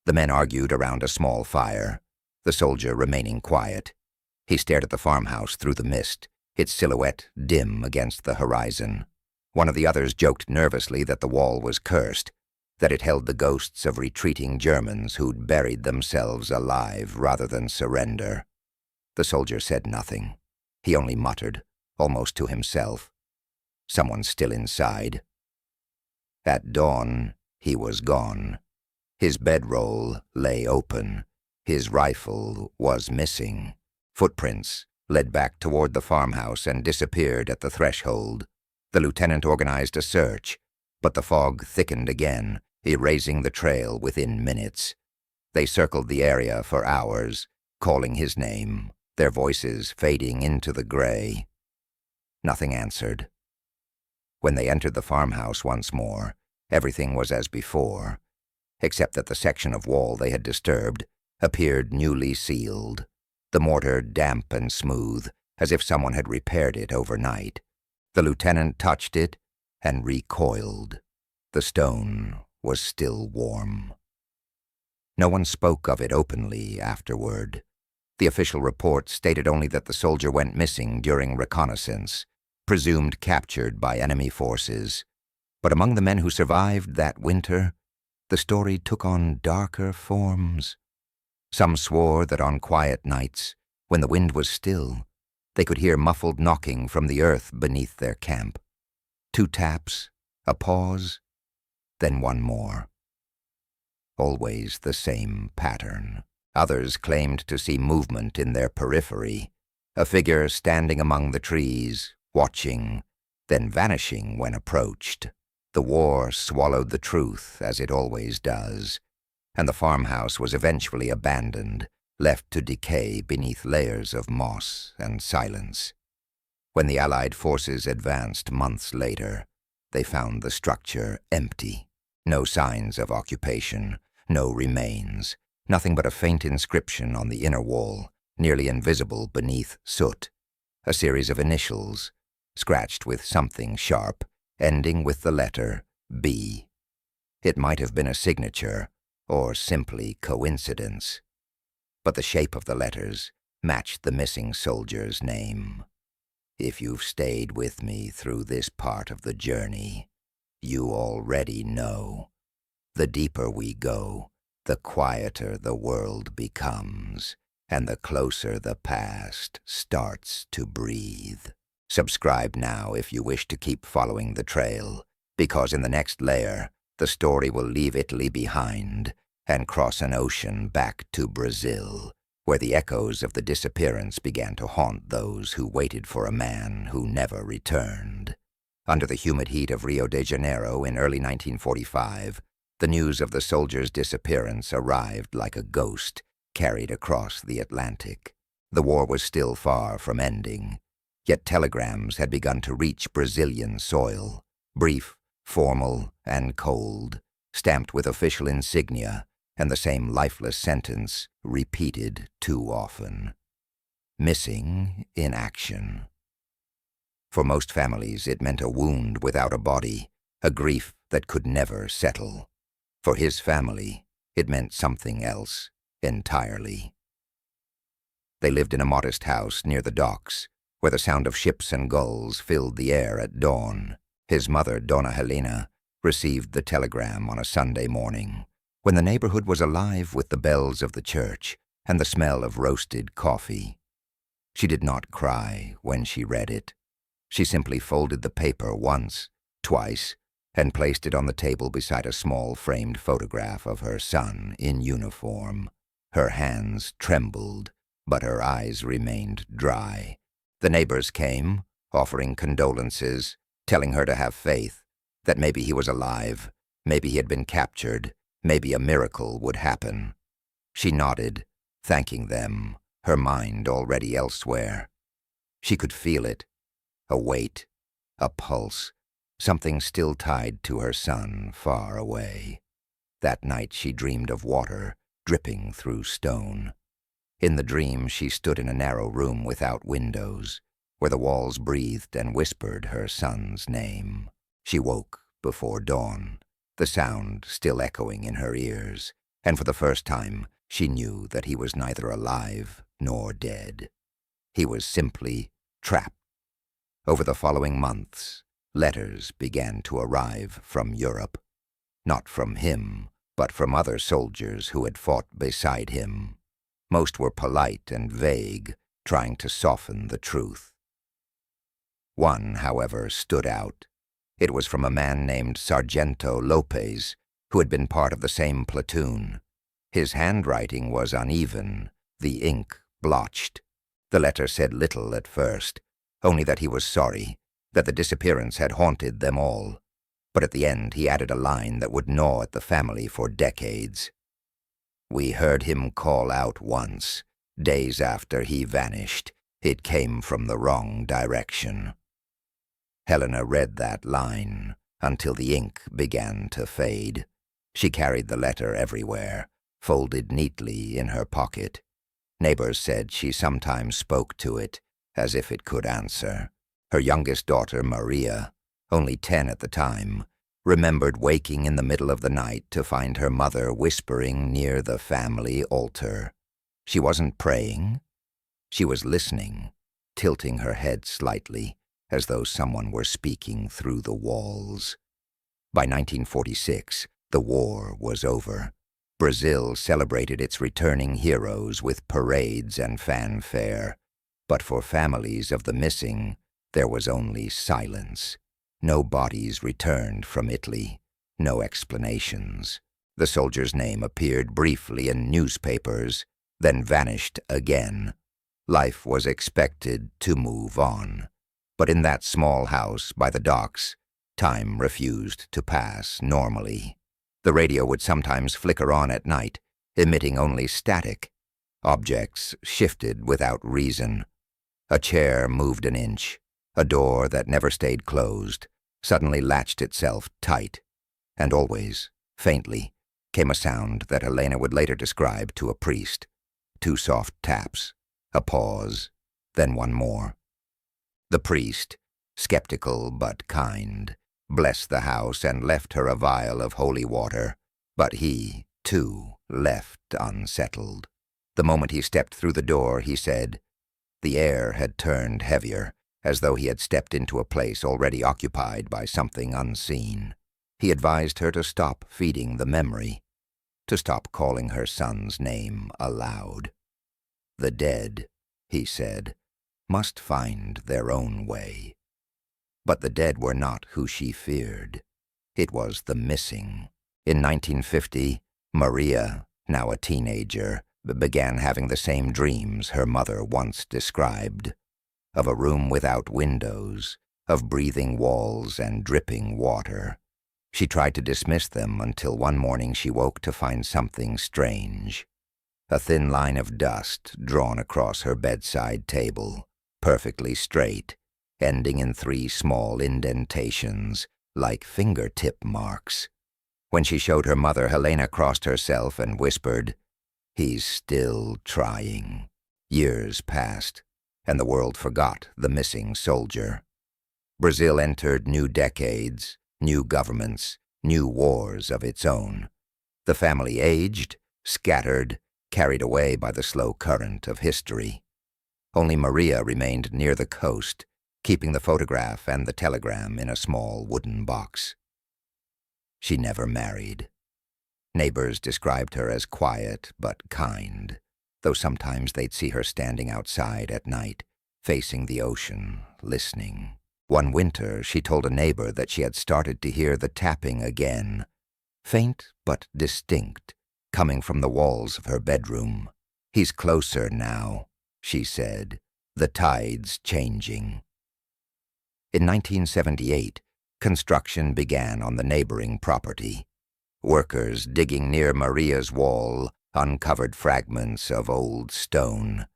The men argued around a small fire, the soldier remaining quiet. He stared at the farmhouse through the mist, its silhouette dim against the horizon. One of the others joked nervously that the wall was cursed, that it held the ghosts of retreating Germans who'd buried themselves alive rather than surrender. The soldier said nothing. He only muttered, almost to himself. Someone's still inside. At dawn, he was gone. His bedroll lay open. His rifle was missing. Footprints led back toward the farmhouse and disappeared at the threshold. The lieutenant organized a search, but the fog thickened again, erasing the trail within minutes. They circled the area for hours, calling his name, their voices fading into the gray. Nothing answered. When they entered the farmhouse once more, everything was as before, except that the section of wall they had disturbed appeared newly sealed, the mortar damp and smooth, as if someone had repaired it overnight. The lieutenant touched it and recoiled. The stone was still warm. No one spoke of it openly afterward. The official report stated only that the soldier went missing during reconnaissance, presumed captured by enemy forces. But among the men who survived that winter, the story took on darker forms. Some swore that on quiet nights, when the wind was still, they could hear muffled knocking from the earth beneath their camp. 2 taps, a pause, then one more. Always the same pattern. Others claimed to see movement in their periphery, a figure standing among the trees, watching, then vanishing when approached. The war swallowed the truth, as it always does, and the farmhouse was eventually abandoned, left to decay beneath layers of moss and silence. When the Allied forces advanced months later, they found the structure empty. No signs of occupation, no remains, nothing but a faint inscription on the inner wall, nearly invisible beneath soot. A series of initials, scratched with something sharp, ending with the letter B. It might have been a signature, or simply coincidence. But the shape of the letters matched the missing soldier's name. If you've stayed with me through this part of the journey, you already know. The deeper we go, the quieter the world becomes, and the closer the past starts to breathe. Subscribe now if you wish to keep following the trail, because in the next layer, the story will leave Italy behind and cross an ocean back to Brazil, where the echoes of the disappearance began to haunt those who waited for a man who never returned. Under the humid heat of Rio de Janeiro in early 1945, the news of the soldier's disappearance arrived like a ghost carried across the Atlantic. The war was still far from ending, yet telegrams had begun to reach Brazilian soil, brief, formal, and cold, stamped with official insignia and the same lifeless sentence repeated too often. Missing in action. For most families, it meant a wound without a body, a grief that could never settle. For his family, it meant something else entirely. They lived in a modest house near the docks, where the sound of ships and gulls filled the air at dawn. His mother, Donna Helena, received the telegram on a Sunday morning, when the neighborhood was alive with the bells of the church and the smell of roasted coffee. She did not cry when she read it. She simply folded the paper once, twice, and placed it on the table beside a small framed photograph of her son in uniform. Her hands trembled, but her eyes remained dry. The neighbors came, offering condolences, telling her to have faith, that maybe he was alive, maybe he had been captured, maybe a miracle would happen. She nodded, thanking them, her mind already elsewhere. She could feel it, a weight, a pulse, something still tied to her son far away. That night she dreamed of water dripping through stone. In the dream she stood in a narrow room without windows, where the walls breathed and whispered her son's name. She woke before dawn. the sound still echoing in her ears, and for the first time she knew that he was neither alive nor dead. He was simply trapped. Over the following months, letters began to arrive from Europe. Not from him, but from other soldiers who had fought beside him. Most were polite and vague, trying to soften the truth. One, however, stood out. It was from a man named Sargento Lopez, who had been part of the same platoon. His handwriting was uneven, the ink blotched. The letter said little at first, only that he was sorry, that the disappearance had haunted them all. But at the end he added a line that would gnaw at the family for decades. "We heard him call out once. Days after he vanished, it came from the wrong direction." Helena read that line until the ink began to fade. She carried the letter everywhere, folded neatly in her pocket. Neighbors said she sometimes spoke to it, as if it could answer. Her youngest daughter, Maria, only 10 at the time, remembered waking in the middle of the night to find her mother whispering near the family altar. She wasn't praying. She was listening, tilting her head slightly, as though someone were speaking through the walls. By 1946, the war was over. Brazil celebrated its returning heroes with parades and fanfare. But for families of the missing, there was only silence. No bodies returned from Italy, no explanations. The soldier's name appeared briefly in newspapers, then vanished again. Life was expected to move on. But in that small house by the docks, time refused to pass normally. The radio would sometimes flicker on at night, emitting only static. Objects shifted without reason. A chair moved an inch. A door that never stayed closed suddenly latched itself tight. And always, faintly, came a sound that Helena would later describe to a priest. 2 soft taps, a pause, then one more. The priest, skeptical but kind, blessed the house and left her a vial of holy water, but he, too, left unsettled. The moment he stepped through the door, he said, the air had turned heavier, as though he had stepped into a place already occupied by something unseen. He advised her to stop feeding the memory, to stop calling her son's name aloud. The dead, he said, must find their own way. But the dead were not who she feared. It was the missing. In 1950, Maria, now a teenager, began having the same dreams her mother once described, of a room without windows, of breathing walls and dripping water. She tried to dismiss them until one morning she woke to find something strange. A thin line of dust drawn across her bedside table, perfectly straight, ending in 3 small indentations, like fingertip marks. When she showed her mother, Helena crossed herself and whispered, "He's still trying." Years passed, and the world forgot the missing soldier. Brazil entered new decades, new governments, new wars of its own. The family aged, scattered, carried away by the slow current of history. Only Maria remained near the coast, keeping the photograph and the telegram in a small wooden box. She never married. Neighbors described her as quiet but kind, though sometimes they'd see her standing outside at night, facing the ocean, listening. One winter, she told a neighbor that she had started to hear the tapping again, faint but distinct, coming from the walls of her bedroom. "He's closer now," she said, "the tide's changing." In 1978, construction began on the neighboring property. Workers digging near Maria's wall uncovered fragments of old stone.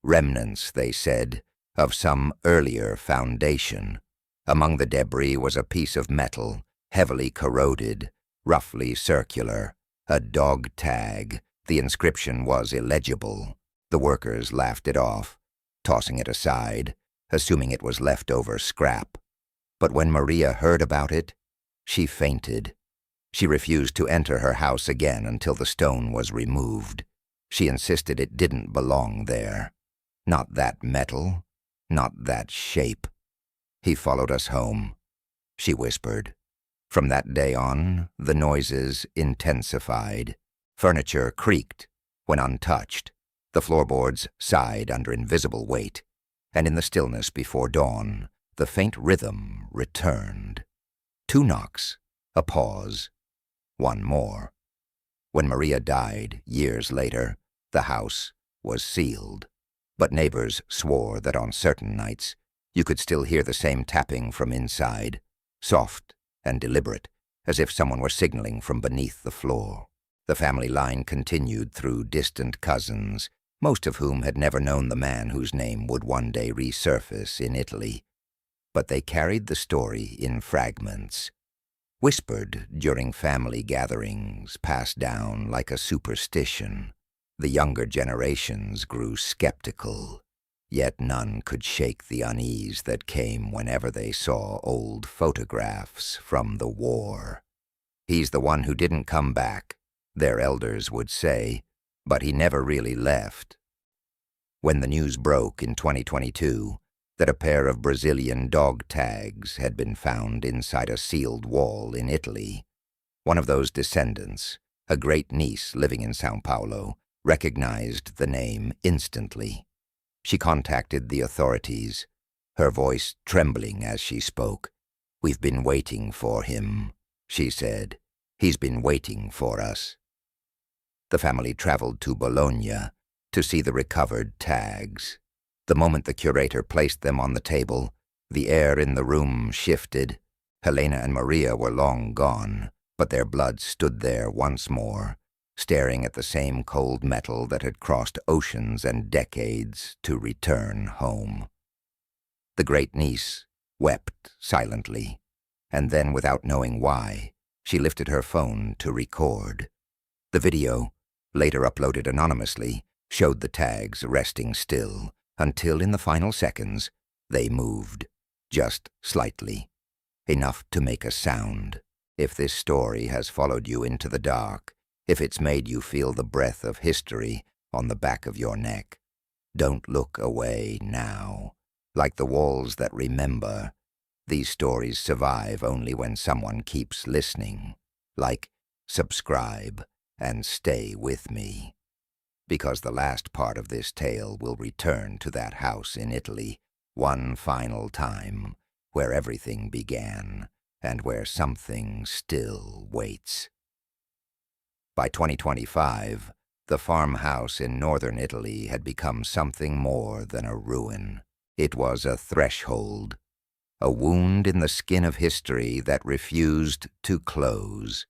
Remnants, they said, of some earlier foundation. Among the debris was a piece of metal, heavily corroded, roughly circular, a dog tag. The inscription was illegible. The workers laughed it off, tossing it aside, assuming it was leftover scrap. But when Maria heard about it, she fainted. She refused to enter her house again until the stone was removed. She insisted it didn't belong there. Not that metal, not that shape. He followed us home, she whispered. From that day on, the noises intensified. Furniture creaked when untouched. The floorboards sighed under invisible weight, and in the stillness before dawn, the faint rhythm returned. 2 knocks, a pause, 1 more. When Maria died, years later, the house was sealed. But neighbors swore that on certain nights, you could still hear the same tapping from inside, soft and deliberate, as if someone were signaling from beneath the floor. The family line continued through distant cousins, most of whom had never known the man whose name would one day resurface in Italy. But they carried the story in fragments, whispered during family gatherings, passed down like a superstition. The younger generations grew skeptical, yet none could shake the unease that came whenever they saw old photographs from the war. "He's the one who didn't come back," their elders would say, but he never really left. When the news broke in 2022 that a pair of Brazilian dog tags had been found inside a sealed wall in Italy, one of those descendants, a great-niece living in São Paulo, recognized the name instantly. She contacted the authorities, her voice trembling as she spoke. "We've been waiting for him," she said. "He's been waiting for us." The family traveled to Bologna to see the recovered tags. The moment the curator placed them on the table, the air in the room shifted. Helena and Maria were long gone, but their blood stood there once more, staring at the same cold metal that had crossed oceans and decades to return home. The great-niece wept silently, and then, without knowing why, she lifted her phone to record. The video, later uploaded anonymously, showed the tags resting still, until in the final seconds, they moved, just slightly, enough to make a sound. If this story has followed you into the dark, if it's made you feel the breath of history on the back of your neck, don't look away now. Like the walls that remember, these stories survive only when someone keeps listening. Like, subscribe and stay with me. Because the last part of this tale will return to that house in Italy one final time, where everything began and where something still waits. By 2025, the farmhouse in northern Italy had become something more than a ruin. It was a threshold, a wound in the skin of history that refused to close.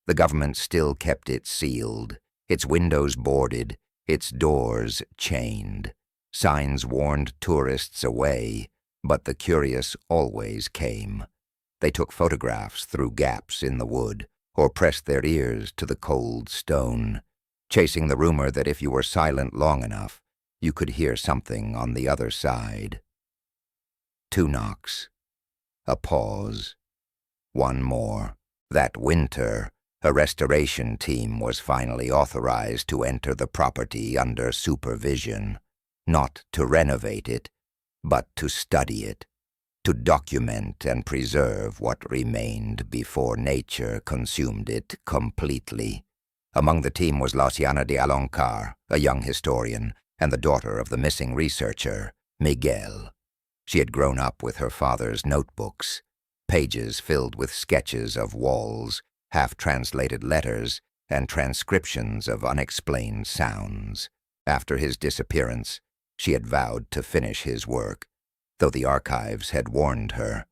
The government still kept it sealed, its windows boarded, its doors chained. Signs warned tourists away, but the curious always came. They took photographs through gaps in the wood, or pressed their ears to the cold stone, chasing the rumor that if you were silent long enough, you could hear something on the other side. 2 knocks, a pause, 1 more. That winter, a restoration team was finally authorized to enter the property under supervision, not to renovate it, but to study it, to document and preserve what remained before nature consumed it completely. Among the team was Luciana de Aloncar, a young historian, and the daughter of the missing researcher, Miguel. She had grown up with her father's notebooks, pages filled with sketches of walls, half-translated letters, and transcriptions of unexplained sounds. After his disappearance, she had vowed to finish his work, though the archives had warned her.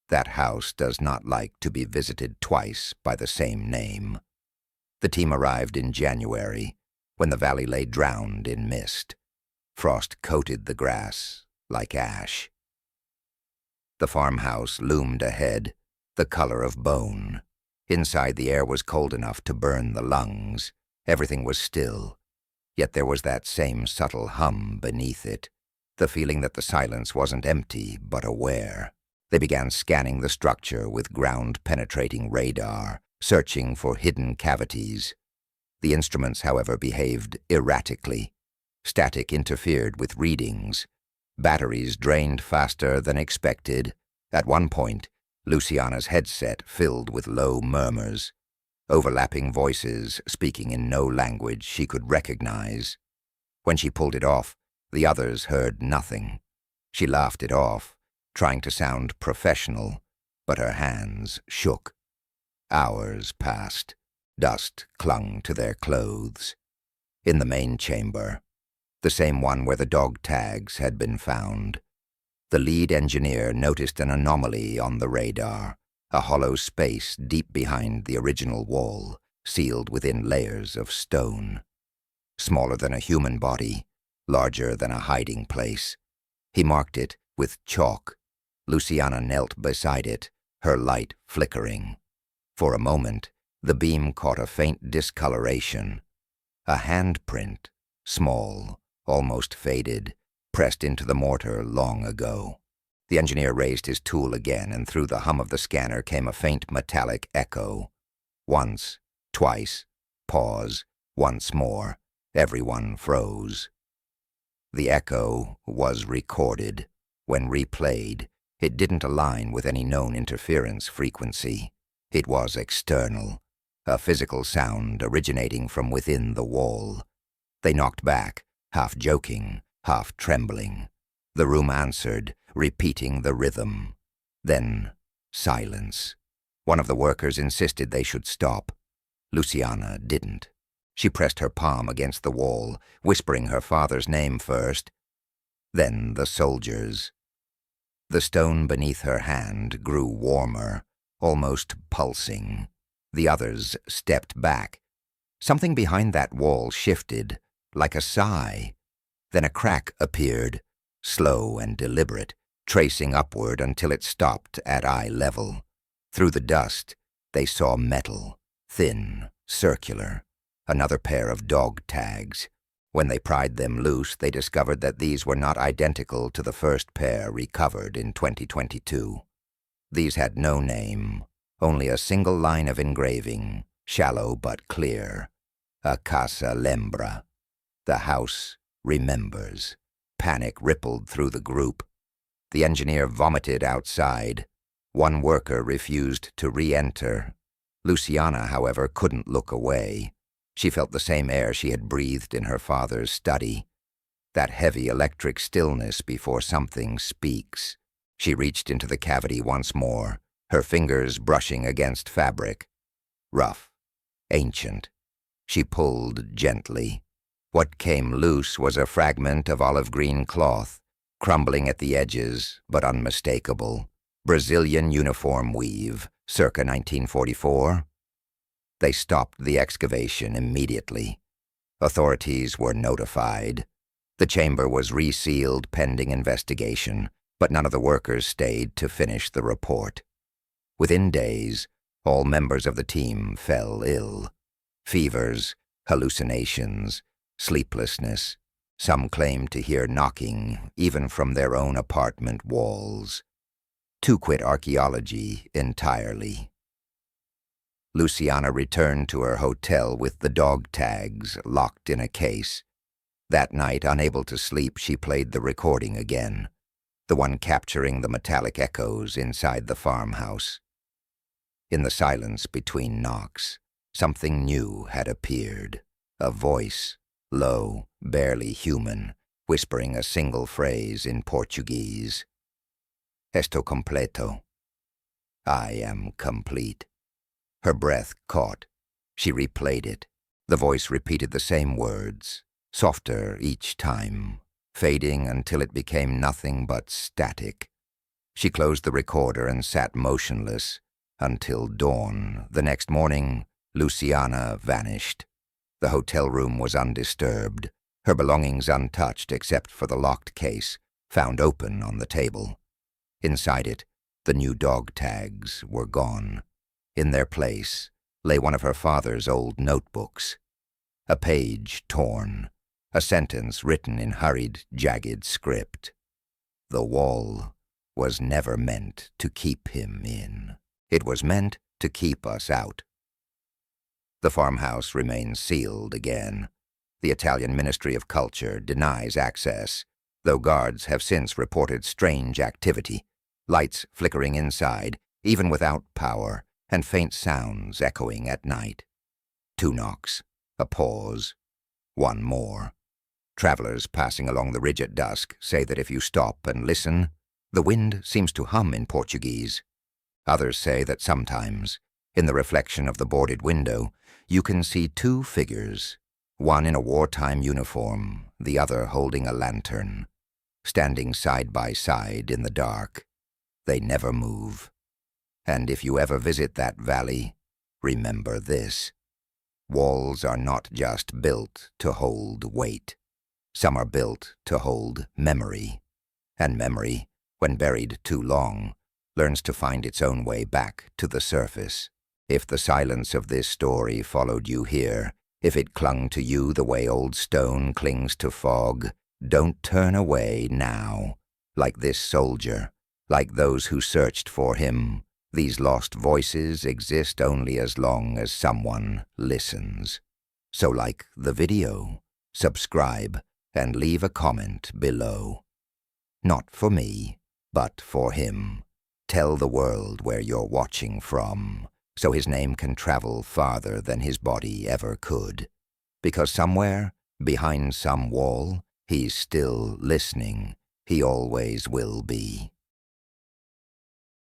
That house does not like to be visited twice by the same name. The team arrived in January, when the valley lay drowned in mist. Frost coated the grass like ash. The farmhouse loomed ahead, the color of bone. Inside, the air was cold enough to burn the lungs. Everything was still, yet there was that same subtle hum beneath it, the feeling that the silence wasn't empty but aware. They began scanning the structure with ground-penetrating radar, searching for hidden cavities. The instruments, however, behaved erratically. Static interfered with readings. Batteries drained faster than expected. At one point, Luciana's headset filled with low murmurs, overlapping voices speaking in no language she could recognize. When she pulled it off, the others heard nothing. She laughed it off, trying to sound professional, but her hands shook. Hours passed. Dust clung to their clothes. In the main chamber, the same one where the dog tags had been found, the lead engineer noticed an anomaly on the radar, a hollow space deep behind the original wall, sealed within layers of stone. Smaller than a human body, larger than a hiding place. He marked it with chalk. Luciana knelt beside it, her light flickering. For a moment, the beam caught a faint discoloration. A handprint, small, almost faded, pressed into the mortar long ago. The engineer raised his tool again, and through the hum of the scanner came a faint metallic echo. Once, twice, pause, once more. Everyone froze. The echo was recorded. When replayed, it didn't align with any known interference frequency. It was external, a physical sound originating from within the wall. They knocked back, half joking, half trembling. The room answered, repeating the rhythm. Then, silence. One of the workers insisted they should stop. Luciana didn't. She pressed her palm against the wall, whispering her father's name first, then the soldiers. The stone beneath her hand grew warmer, almost pulsing. The others stepped back. Something behind that wall shifted, like a sigh. Then a crack appeared, slow and deliberate, tracing upward until it stopped at eye level. Through the dust, they saw metal, thin, circular. Another pair of dog tags. When they pried them loose, they discovered that these were not identical to the first pair recovered in 2022. These had no name, only a single line of engraving, shallow but clear. A casa lembra. The house remembers. Panic rippled through the group. The engineer vomited outside. One worker refused to re-enter. Luciana, however, couldn't look away. She felt the same air she had breathed in her father's study, that heavy electric stillness before something speaks. She reached into the cavity once more, her fingers brushing against fabric. Rough, ancient. She pulled gently. What came loose was a fragment of olive-green cloth, crumbling at the edges, but unmistakable. Brazilian uniform weave, circa 1944. They stopped the excavation immediately. Authorities were notified. The chamber was resealed pending investigation, but none of the workers stayed to finish the report. Within days, all members of the team fell ill. Fevers, hallucinations, sleeplessness. Some claimed to hear knocking, even from their own apartment walls. Two quit archaeology entirely. Luciana returned to her hotel with the dog tags locked in a case. That night, unable to sleep, she played the recording again, the one capturing the metallic echoes inside the farmhouse. In the silence between knocks, something new had appeared, a voice, low, barely human, whispering a single phrase in Portuguese. Estou completo. I am complete. Her breath caught. She replayed it. The voice repeated the same words, softer each time, fading until it became nothing but static. She closed the recorder and sat motionless until dawn. The next morning, Luciana vanished. The hotel room was undisturbed, her belongings untouched except for the locked case, found open on the table. Inside it, the new dog tags were gone. In their place lay one of her father's old notebooks. A page torn, a sentence written in hurried, jagged script. The wall was never meant to keep him in. It was meant to keep us out. The farmhouse remains sealed again. The Italian Ministry of Culture denies access, though guards have since reported strange activity, lights flickering inside, even without power, and faint sounds echoing at night. 2 knocks, a pause, 1 more. Travelers passing along the ridge at dusk say that if you stop and listen, the wind seems to hum in Portuguese. Others say that sometimes, in the reflection of the boarded window, you can see 2 figures, one in a wartime uniform, the other holding a lantern, standing side by side in the dark. They never move. And if you ever visit that valley, remember this. Walls are not just built to hold weight. Some are built to hold memory. And memory, when buried too long, learns to find its own way back to the surface. If the silence of this story followed you here, if it clung to you the way old stone clings to fog, don't turn away now. Like this soldier, like those who searched for him, these lost voices exist only as long as someone listens. So like the video, subscribe and leave a comment below. Not for me, but for him. Tell the world where you're watching from, so his name can travel farther than his body ever could. Because somewhere, behind some wall, he's still listening. He always will be.